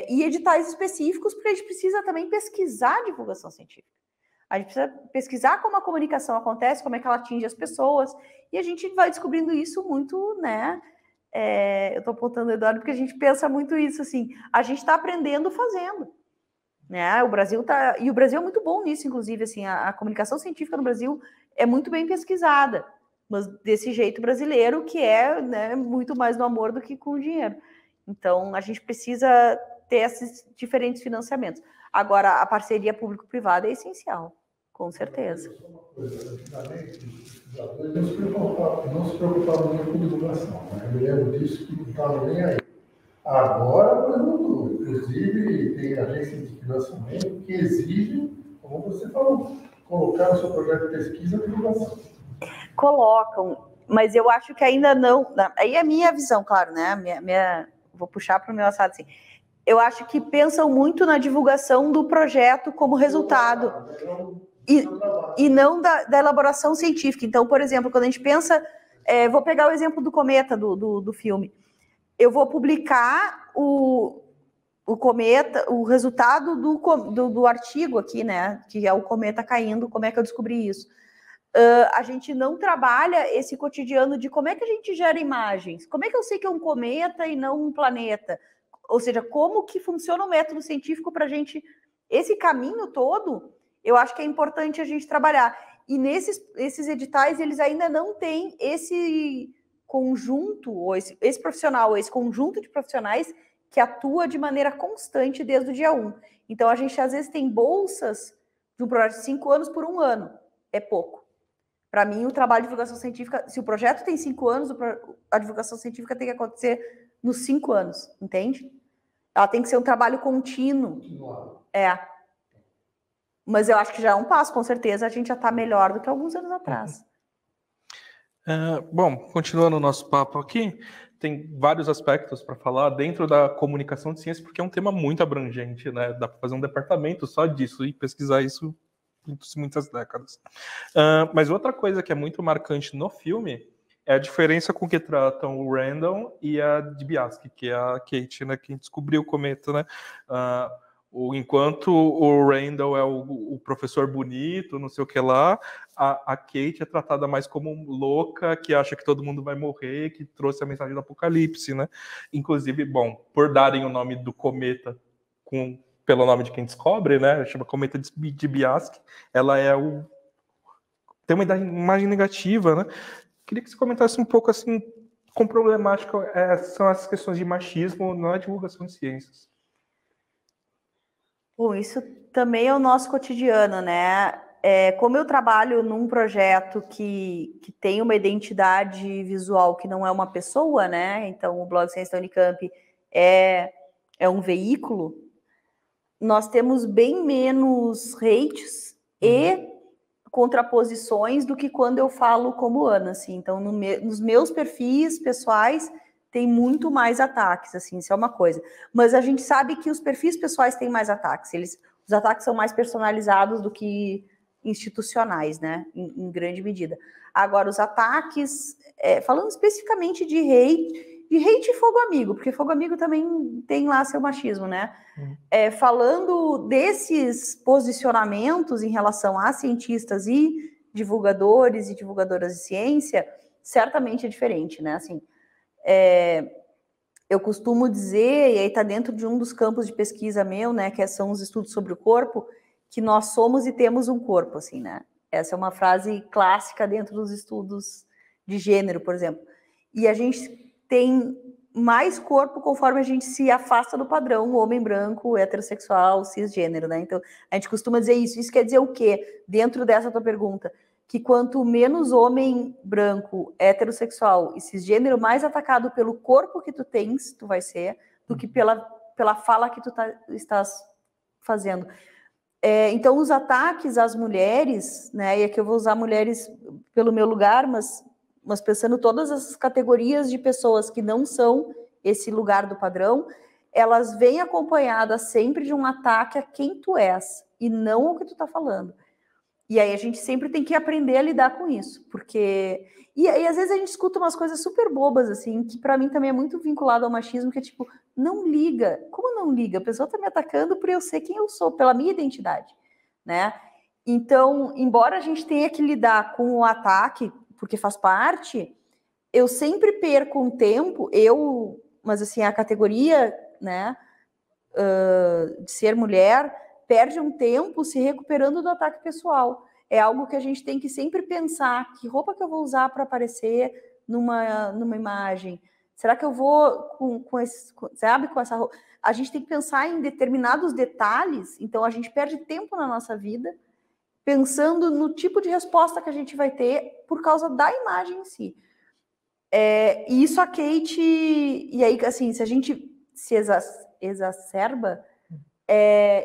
E editais específicos, porque a gente precisa também pesquisar a divulgação científica. A gente precisa pesquisar como a comunicação acontece, como é que ela atinge as pessoas, e a gente vai descobrindo isso muito, né? Eu estou apontando o Eduardo porque a gente pensa muito isso, assim, a gente está aprendendo fazendo. Né? O Brasil é muito bom nisso, inclusive, assim, a comunicação científica no Brasil é muito bem pesquisada, mas desse jeito brasileiro, que é, né, muito mais no amor do que com o dinheiro. Então, a gente precisa ter esses diferentes financiamentos. Agora, a parceria público-privada é essencial, com certeza. Não se preocupavam muito com divulgação, né? Eu me lembro disso que não estava nem aí. Agora, mudou. Inclusive, tem agências de financiamento que exigem, como você falou, colocar no seu projeto de pesquisa a divulgação. Colocam, mas eu acho que ainda não. Aí é a minha visão, claro, né? Vou puxar para o meu assado assim. Eu acho que pensam muito na divulgação do projeto como resultado. E não da elaboração científica. Então, por exemplo, quando a gente pensa. Vou pegar o exemplo do cometa do filme. Eu vou publicar o cometa, o resultado do artigo aqui, né? Que é o cometa caindo, como é que eu descobri isso? A gente não trabalha esse cotidiano de como é que a gente gera imagens, como é que eu sei que é um cometa e não um planeta, ou seja, como que funciona o método científico para a gente, esse caminho todo, eu acho que é importante a gente trabalhar, e esses editais, eles ainda não têm esse conjunto, ou esse profissional, ou esse conjunto de profissionais que atua de maneira constante desde o dia 1. Então, a gente às vezes tem bolsas de um projeto de 5 anos por 1 ano, é pouco. Para mim, o trabalho de divulgação científica, se o projeto tem 5 anos, a divulgação científica tem que acontecer nos 5 anos, entende? Ela tem que ser um trabalho contínuo. Mas eu acho que já é um passo, com certeza, a gente já está melhor do que alguns anos atrás. Bom, continuando o nosso papo aqui, tem vários aspectos para falar dentro da comunicação de ciência, porque é um tema muito abrangente, né? Dá para fazer um departamento só disso e pesquisar isso muitas décadas. Mas outra coisa que é muito marcante no filme é a diferença com que tratam o Randall e a Dibiasky, que é a Kate, né, que descobriu o cometa, né? Enquanto o Randall é o professor bonito, não sei o que lá, a Kate é tratada mais como louca, que acha que todo mundo vai morrer, que trouxe a mensagem do apocalipse, né? Inclusive, bom, por darem o nome do cometa pelo nome de quem descobre, né? Chama cometa de Dibiasky. Ela tem uma imagem negativa, né? Queria que você comentasse um pouco assim, quão problemático são essas questões de machismo na divulgação de ciências. Bom, isso também é o nosso cotidiano, né? Como eu trabalho num projeto que tem uma identidade visual que não é uma pessoa, né? Então, o blog Ciência da Unicamp é um veículo. Nós temos bem menos hates e contraposições do que quando eu falo como Ana, assim. Então, nos meus perfis pessoais, tem muito mais ataques, assim, isso é uma coisa. Mas a gente sabe que os perfis pessoais têm mais ataques. Os ataques são mais personalizados do que institucionais, né? Em grande medida. Agora, os ataques, falando especificamente de hate e fogo amigo, porque fogo amigo também tem lá seu machismo, né? Falando desses posicionamentos em relação a cientistas e divulgadores e divulgadoras de ciência, certamente é diferente, né? Assim, eu costumo dizer, e aí está dentro de um dos campos de pesquisa meu, né, que são os estudos sobre o corpo, que nós somos e temos um corpo, assim, né? Essa é uma frase clássica dentro dos estudos de gênero, por exemplo. E a gente tem mais corpo conforme a gente se afasta do padrão homem branco, heterossexual, cisgênero, né? Então, a gente costuma dizer isso. Isso quer dizer o quê? Dentro dessa tua pergunta, que quanto menos homem branco, heterossexual e cisgênero, mais atacado pelo corpo que tu tens, tu vai ser, do que pela fala que tu estás fazendo. Então, os ataques às mulheres, né, e aqui eu vou usar mulheres pelo meu lugar, mas pensando todas essas categorias de pessoas que não são esse lugar do padrão, elas vêm acompanhadas sempre de um ataque a quem tu és, e não ao que tu tá falando. E aí a gente sempre tem que aprender a lidar com isso, porque... E aí, às vezes, a gente escuta umas coisas super bobas, assim, que para mim também é muito vinculado ao machismo, que é tipo, não liga. Como não liga? A pessoa tá me atacando por eu ser quem eu sou, pela minha identidade, né? Então, embora a gente tenha que lidar com o ataque, porque faz parte, eu sempre perco um tempo, mas assim, a categoria, né, de ser mulher, perde um tempo se recuperando do ataque pessoal. É algo que a gente tem que sempre pensar, que roupa que eu vou usar para aparecer numa imagem? Será que eu vou com essa roupa? A gente tem que pensar em determinados detalhes, então a gente perde tempo na nossa vida pensando no tipo de resposta que a gente vai ter por causa da imagem em si. E isso a Kate... E aí, assim, se a gente se exacerba...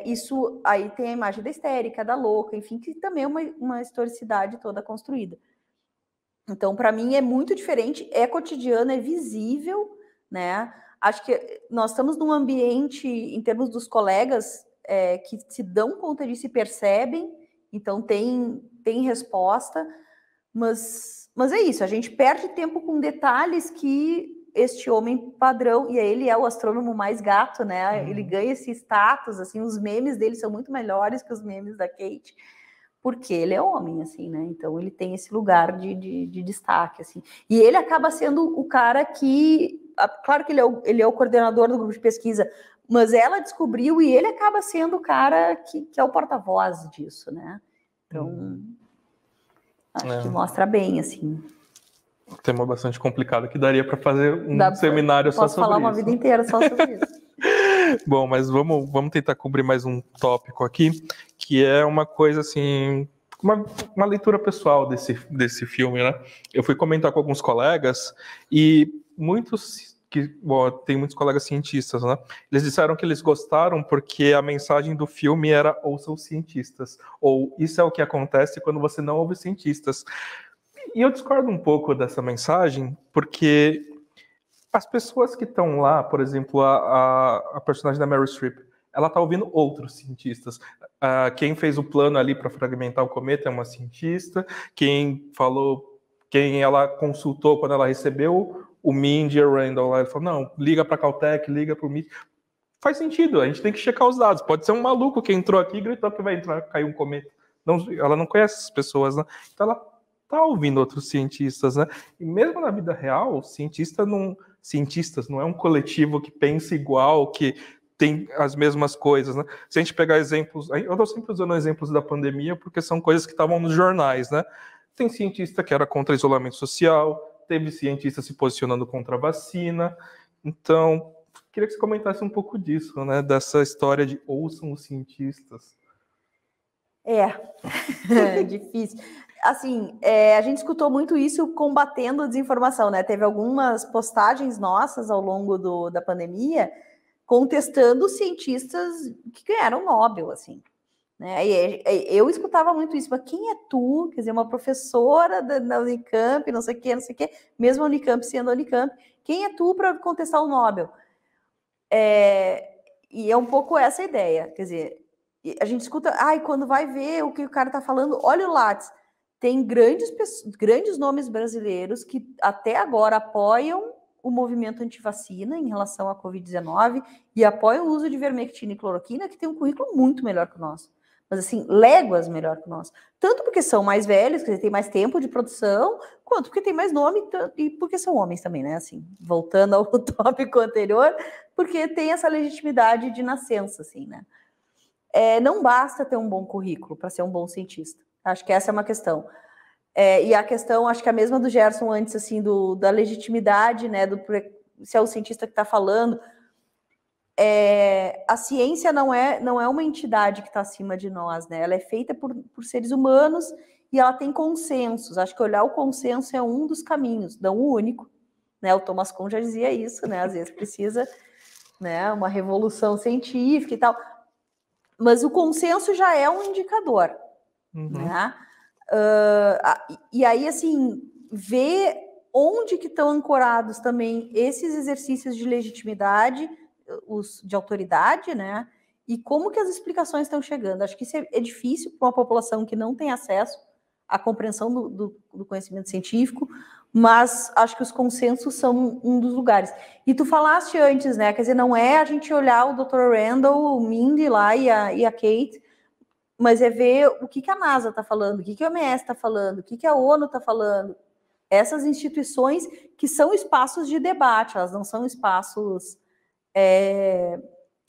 isso aí tem a imagem da histérica, da louca, enfim, que também é uma historicidade toda construída. Então, para mim, é muito diferente, é cotidiano, é visível, né? Acho que nós estamos num ambiente, em termos dos colegas, que se dão conta disso e percebem, então tem resposta, mas é isso, a gente perde tempo com detalhes que este homem padrão, e aí ele é o astrônomo mais gato, né? Ele ganha esse status, assim, os memes dele são muito melhores que os memes da Kate, porque ele é homem, assim, né? Então ele tem esse lugar de destaque, assim. E ele acaba sendo o cara que... Claro que ele é o coordenador do grupo de pesquisa, mas ela descobriu e ele acaba sendo o cara que é o porta-voz disso, né? Então, acho que mostra bem, assim... Um tema bastante complicado que daria para fazer seminário só sobre isso. Posso falar uma vida inteira só sobre isso. Bom, mas vamos tentar cobrir mais um tópico aqui, que é uma coisa assim, uma leitura pessoal desse filme, né? Eu fui comentar com alguns colegas e tem muitos colegas cientistas, né? Eles disseram que eles gostaram porque a mensagem do filme era ouça os cientistas, ou isso é o que acontece quando você não ouve cientistas. E eu discordo um pouco dessa mensagem, porque as pessoas que estão lá, por exemplo, a personagem da Meryl Streep, ela está ouvindo outros cientistas. Quem fez o plano ali para fragmentar o cometa é uma cientista. Quem ela consultou quando ela recebeu o Mindy Randall, ela falou, não, liga para a Caltech, liga para o MIT. Faz sentido, a gente tem que checar os dados. Pode ser um maluco que entrou aqui e gritou que vai cair um cometa. Ela não conhece essas pessoas, né? Então ela está ouvindo outros cientistas, né? E mesmo na vida real, cientistas não é um coletivo que pensa igual, que tem as mesmas coisas, né? Se a gente pegar exemplos, eu estou sempre usando exemplos da pandemia porque são coisas que estavam nos jornais, né? Tem cientista que era contra isolamento social, teve cientista se posicionando contra a vacina. Então, queria que você comentasse um pouco disso, né? Dessa história de ouçam os cientistas. É difícil. Assim, a gente escutou muito isso combatendo a desinformação, né? Teve algumas postagens nossas ao longo da pandemia contestando cientistas que ganharam Nobel, assim, né? E eu escutava muito isso, mas quem é tu? Quer dizer, uma professora da Unicamp, não sei o quê, mesmo a Unicamp sendo a Unicamp, quem é tu para contestar o Nobel? E é um pouco essa a ideia, quer dizer, a gente escuta, quando vai ver o que o cara tá falando, olha o Lattes, tem grandes nomes brasileiros que até agora apoiam o movimento antivacina em relação à Covid-19 e apoiam o uso de ivermectina e cloroquina, que tem um currículo muito melhor que o nosso. Mas, assim, léguas melhor que o nosso. Tanto porque são mais velhos, quer dizer, tem mais tempo de produção, quanto porque tem mais nome e porque são homens também, né? Assim, voltando ao tópico anterior, porque tem essa legitimidade de nascença, assim, né? Não basta ter um bom currículo para ser um bom cientista. Acho que essa é uma questão. E a questão, acho que a mesma do Gerson antes, assim, da legitimidade, né, se é o cientista que está falando, a ciência não é uma entidade que está acima de nós, né, ela é feita por seres humanos e ela tem consensos. Acho que olhar o consenso é um dos caminhos, não o único, né, o Thomas Kuhn já dizia isso, né, às vezes precisa né? Uma revolução científica e tal. Mas o consenso já é um indicador, né? E aí, assim, ver onde que estão ancorados também esses exercícios de legitimidade, os de autoridade, né? E como que as explicações estão chegando. Acho que isso é difícil para uma população que não tem acesso à compreensão do conhecimento científico, mas acho que os consensos são um dos lugares. E tu falaste antes, né? Quer dizer, não é a gente olhar o Dr. Randall, o Mindy lá e a Kate, mas é ver o que a NASA está falando, o que a OMS está falando, o que a ONU está falando. Essas instituições que são espaços de debate, elas não são espaços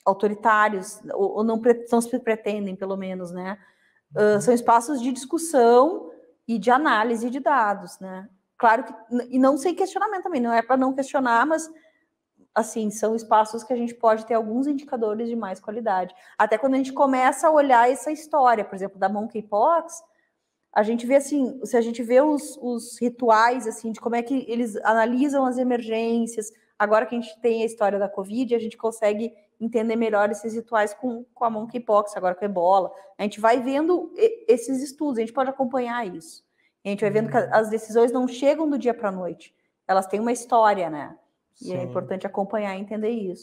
autoritários, ou não se pretendem, pelo menos, né? São espaços de discussão e de análise de dados, né? Claro que, e não sem questionamento também, não é para não questionar, mas, assim, são espaços que a gente pode ter alguns indicadores de mais qualidade. Até quando a gente começa a olhar essa história, por exemplo, da monkeypox, a gente vê, assim, se a gente vê os rituais, assim, de como é que eles analisam as emergências, agora que a gente tem a história da Covid, a gente consegue entender melhor esses rituais com a monkeypox, agora com a ebola. A gente vai vendo esses estudos, a gente pode acompanhar isso. A gente vai vendo que as decisões não chegam do dia para a noite. Elas têm uma história, né? E é importante acompanhar e entender isso.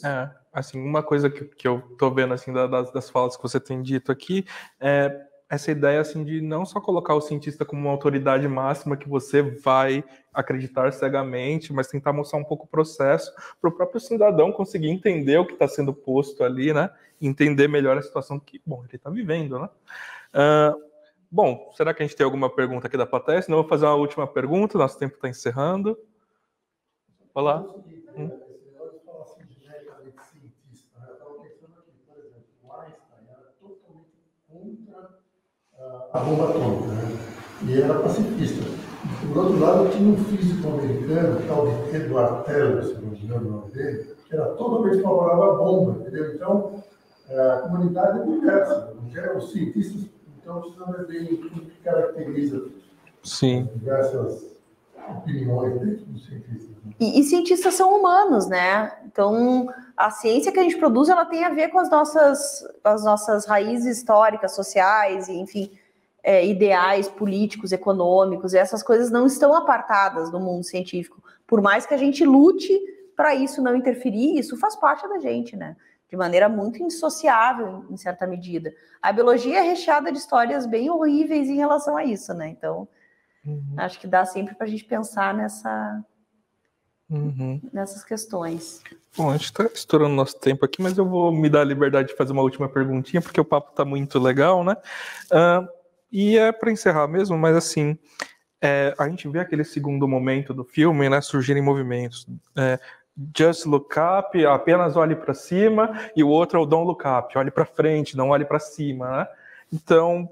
Assim, uma coisa que eu tô vendo, assim, das falas que você tem dito aqui, é essa ideia, assim, de não só colocar o cientista como uma autoridade máxima que você vai acreditar cegamente, mas tentar mostrar um pouco o processo para o próprio cidadão conseguir entender o que está sendo posto ali, né? Entender melhor a situação que, bom, ele está vivendo, né? Bom, será que a gente tem alguma pergunta aqui da plateia? Senão eu vou fazer uma última pergunta, nosso tempo está encerrando. Olá. A bomba atômica, né? E ele era pacifista. Por outro lado, tinha um físico americano, tal de Edward Teller, se não me engano o nome dele, que era totalmente favorável à bomba, entendeu? Então, a comunidade é diversa. Os cientistas, então, precisam ver o que caracteriza diversas opiniões dentro dos cientistas. E cientistas são humanos, né? Então, a ciência que a gente produz, ela tem a ver com as nossas raízes históricas, sociais, e, enfim, ideais políticos, econômicos, e essas coisas não estão apartadas do mundo científico. Por mais que a gente lute para isso não interferir, isso faz parte da gente, né? De maneira muito indissociável, em certa medida. A biologia é recheada de histórias bem horríveis em relação a isso, né? Então, acho que dá sempre para a gente pensar nessas questões. Bom, a gente está estourando nosso tempo aqui, mas eu vou me dar a liberdade de fazer uma última perguntinha, porque o papo está muito legal, né? E é para encerrar mesmo, mas assim, a gente vê aquele segundo momento do filme, né, surgirem movimentos. Just look up, apenas olhe para cima, e o outro é o don't look up, olhe para frente, não olhe para cima, né? Então,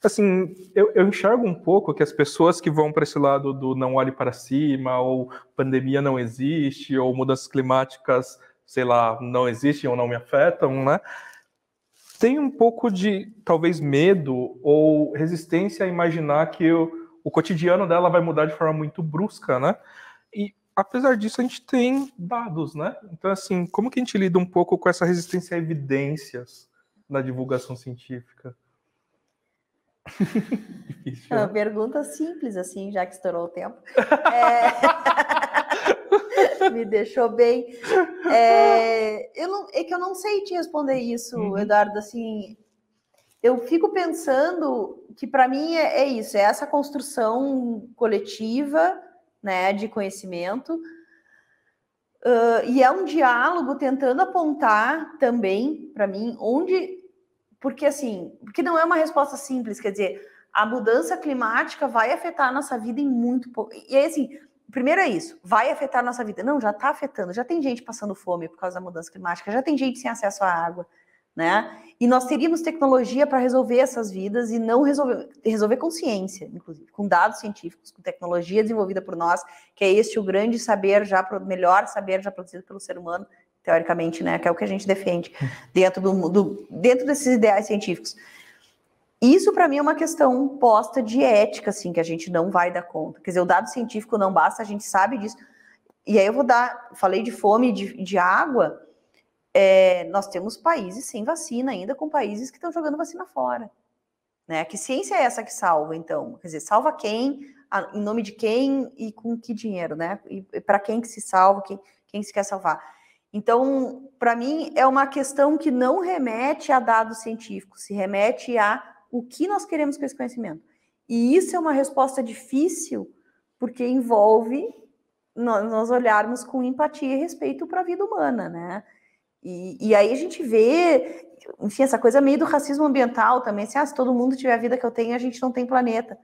assim, eu enxergo um pouco que as pessoas que vão para esse lado do não olhe para cima, ou pandemia não existe, ou mudanças climáticas, sei lá, não existem ou não me afetam, né? Tem um pouco de, talvez, medo ou resistência a imaginar que o cotidiano dela vai mudar de forma muito brusca, né? E, apesar disso, a gente tem dados, né? Então, assim, como que a gente lida um pouco com essa resistência a evidências na divulgação científica? Difícil, É uma né? pergunta simples, assim, já que estourou o tempo. Me deixou bem. É que eu não sei te responder isso, Eduardo. Assim, eu fico pensando que, para mim, é isso, é essa construção coletiva, né, de conhecimento, e é um diálogo tentando apontar também, para mim, porque não é uma resposta simples, quer dizer, a mudança climática vai afetar a nossa vida em muito pouco. E aí, assim, primeiro é isso, vai afetar a nossa vida. Não, já está afetando, já tem gente passando fome por causa da mudança climática, já tem gente sem acesso à água, né? E nós teríamos tecnologia para resolver essas vidas e não resolver com ciência, inclusive, com dados científicos, com tecnologia desenvolvida por nós, que é o grande saber, melhor saber já produzido pelo ser humano, teoricamente, né? Que é o que a gente defende dentro desses ideais científicos. Isso, para mim, é uma questão posta de ética, assim, que a gente não vai dar conta. Quer dizer, o dado científico não basta, a gente sabe disso. E aí falei de fome e de água. nós temos países sem vacina ainda, com países que estão jogando vacina fora. Né? Que ciência é essa que salva, então? Quer dizer, salva quem, em nome de quem e com que dinheiro, né? E para quem que se salva, quem se quer salvar. Então, para mim, é uma questão que não remete a dados científicos, se remete a o que nós queremos com esse conhecimento. E isso é uma resposta difícil, porque envolve nós olharmos com empatia e respeito para a vida humana, né? E aí a gente vê, enfim, essa coisa meio do racismo ambiental também, assim, se todo mundo tiver a vida que eu tenho, a gente não tem planeta.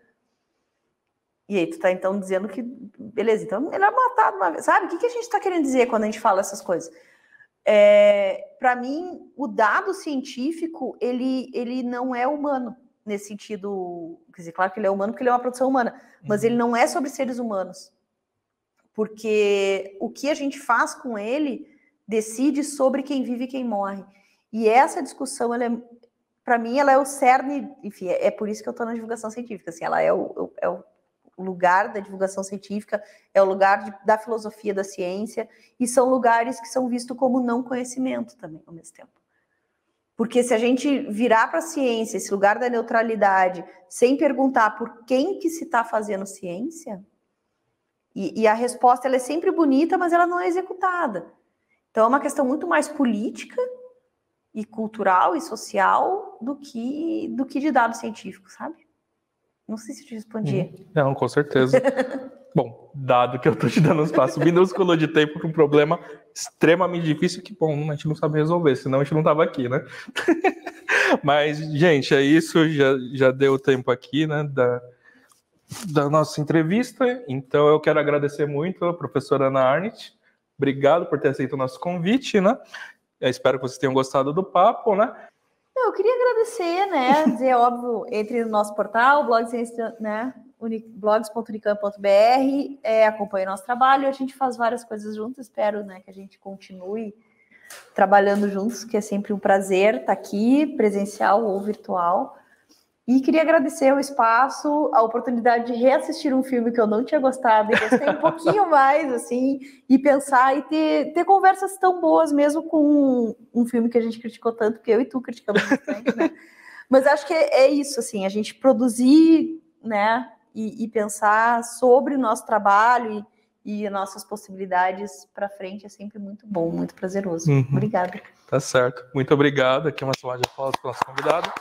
E aí tu tá então dizendo que, beleza, então é melhor matar de uma vez, sabe? O que a gente tá querendo dizer quando a gente fala essas coisas? Para mim, o dado científico, ele não é humano, nesse sentido, quer dizer, claro que ele é humano porque ele é uma produção humana, mas ele não é sobre seres humanos. Porque o que a gente faz com ele decide sobre quem vive e quem morre. E essa discussão, para mim, ela é o cerne, enfim, é por isso que eu estou na divulgação científica, assim, ela é o lugar da divulgação científica, é o lugar da filosofia da ciência, e são lugares que são vistos como não conhecimento também, ao mesmo tempo. Porque se a gente virar para a ciência, esse lugar da neutralidade, sem perguntar por quem que se está fazendo ciência, e a resposta ela é sempre bonita, mas ela não é executada. Então é uma questão muito mais política e cultural e social do que de dados científicos, sabe? Não sei se eu te respondi. Não, com certeza. Bom, dado que eu estou te dando um espaço minúsculo de tempo para um problema extremamente difícil que, bom, a gente não sabe resolver, senão a gente não estava aqui, né? Mas, gente, é isso, já deu tempo aqui, né, da nossa entrevista. Então eu quero agradecer muito a professora Ana Arndt. Obrigado por ter aceito o nosso convite, né? Eu espero que vocês tenham gostado do papo, né? Eu queria agradecer, né? Dizer, óbvio, entre no nosso portal, blogs.unicamp.br, acompanhe nosso trabalho, a gente faz várias coisas juntos, espero, né, que a gente continue trabalhando juntos, que é sempre um prazer estar aqui, presencial ou virtual. E queria agradecer o espaço, a oportunidade de reassistir um filme que eu não tinha gostado e gostei um pouquinho mais, assim, e pensar e ter conversas tão boas mesmo com um filme que a gente criticou tanto, porque eu e tu criticamos bastante, né? Mas acho que é isso, assim, a gente produzir, né, e pensar sobre o nosso trabalho e nossas possibilidades para frente é sempre muito bom, muito prazeroso. Obrigada. Tá certo. Muito obrigado. Aqui é uma salva de palmas para o nosso convidado.